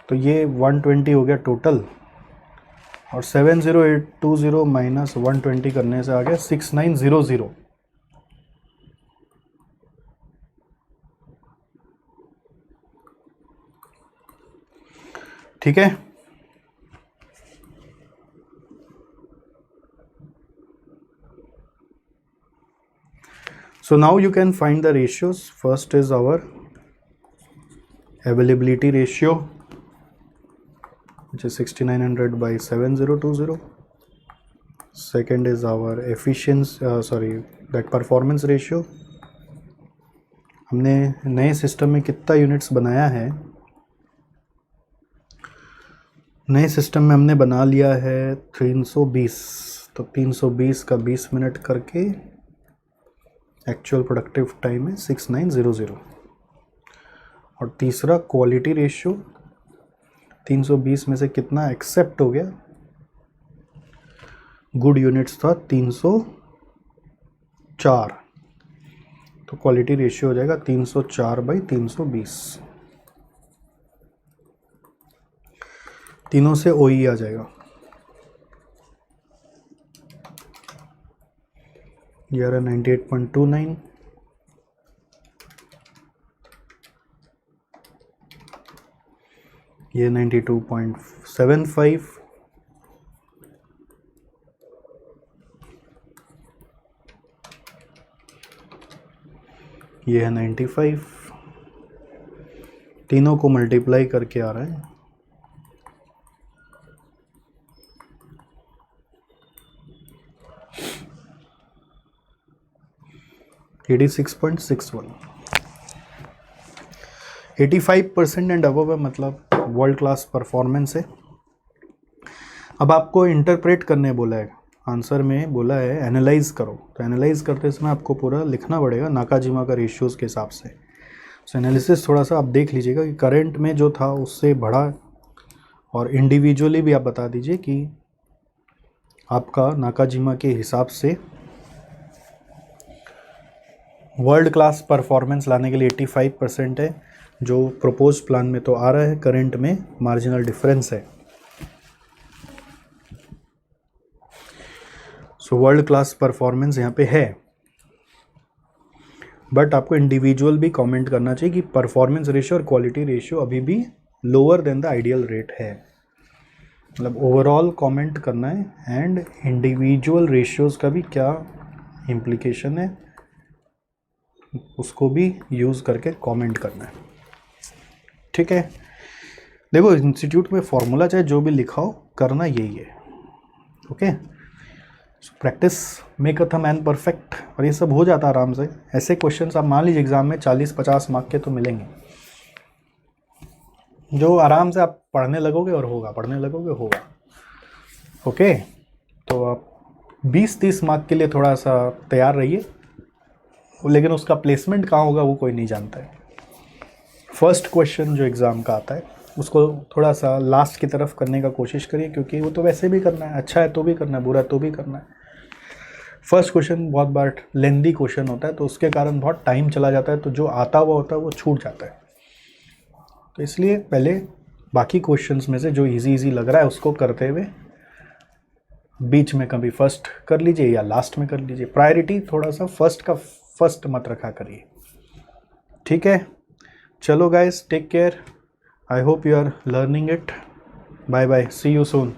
तो ये 120 हो गया टोटल, और 70820 माइनस 120 करने से आ गया 6900। ठीक है, so now you can find the ratios. First is our availability ratio, which is 6900 by 7020. Second is our efficiency, that performance ratio. हमने नए सिस्टम में कितना यूनिट्स बनाया है, नए सिस्टम में हमने बना लिया है 320, तो 320 का 20 मिनट करके एक्चुअल प्रोडक्टिव टाइम है 6900। और तीसरा क्वालिटी रेशियो, 320 में से कितना एक्सेप्ट हो गया, गुड यूनिट्स था 304, तो क्वालिटी रेशियो हो जाएगा 304 बाई 320। तीनों से ओई आ जाएगा। ये आ रहा 98.29, ये 92.75, ये है 95। तीनों को मल्टीप्लाई करके आ रहा है 86.61। 85% एंड अबव है, मतलब वर्ल्ड क्लास परफॉर्मेंस है। अब आपको इंटरप्रेट करने बोला है, आंसर में बोला है एनालाइज करो, तो एनालाइज करते समय आपको पूरा लिखना पड़ेगा नाकाजिमा का रेशियोज़ के हिसाब से। सो एनालिसिस थोड़ा सा आप देख लीजिएगा कि करंट में जो था उससे बढ़ा, और इंडिविजुअली भी आप बता दीजिए कि आपका नाकाजिमा के हिसाब से वर्ल्ड क्लास परफॉर्मेंस लाने के लिए 85% है, जो प्रोपोज प्लान में तो आ रहा है, करंट में मार्जिनल डिफरेंस है। सो वर्ल्ड क्लास परफॉर्मेंस यहाँ पे है, बट आपको इंडिविजुअल भी कमेंट करना चाहिए कि परफॉर्मेंस रेशियो और क्वालिटी रेशियो अभी भी lower than the ideal rate है, मतलब ओवरऑल कमेंट करना है, एंड इंडिविजुअल रेशियोज का भी क्या इम्प्लीकेशन है उसको भी यूज़ करके कमेंट करना है। ठीक है, देखो इंस्टीट्यूट में फॉर्मूला चाहे जो भी लिखा हो, करना यही है। Okay, practice make a man perfect, और ये सब हो जाता है आराम से। ऐसे क्वेश्चंस आप मान लीजिए एग्जाम में 40-50 मार्क के तो मिलेंगे, जो आराम से आप पढ़ने लगोगे और होगा, पढ़ने लगोगे होगा। ओके, तो आप 20-30 मार्क के लिए थोड़ा सा तैयार रहिए, लेकिन उसका प्लेसमेंट कहाँ होगा वो कोई नहीं जानता है। फर्स्ट क्वेश्चन जो एग्ज़ाम का आता है उसको थोड़ा सा लास्ट की तरफ करने का कोशिश करिए, क्योंकि वो तो वैसे भी करना है, अच्छा है तो भी करना है, बुरा है तो भी करना है। फर्स्ट क्वेश्चन बहुत बार लेंदी क्वेश्चन होता है, तो उसके कारण बहुत टाइम चला जाता है, तो जो आता हुआ होता है वो छूट जाता है। तो इसलिए पहले बाकी क्वेश्चंस में से जो इजी लग रहा है उसको करते हुए बीच में कभी फर्स्ट कर लीजिए या लास्ट में कर लीजिए। प्रायोरिटी थोड़ा सा फर्स्ट का फर्स्ट मत रखा करिए। ठीक है, चलो guys, take care, I hope you are learning it. Bye bye, see you soon.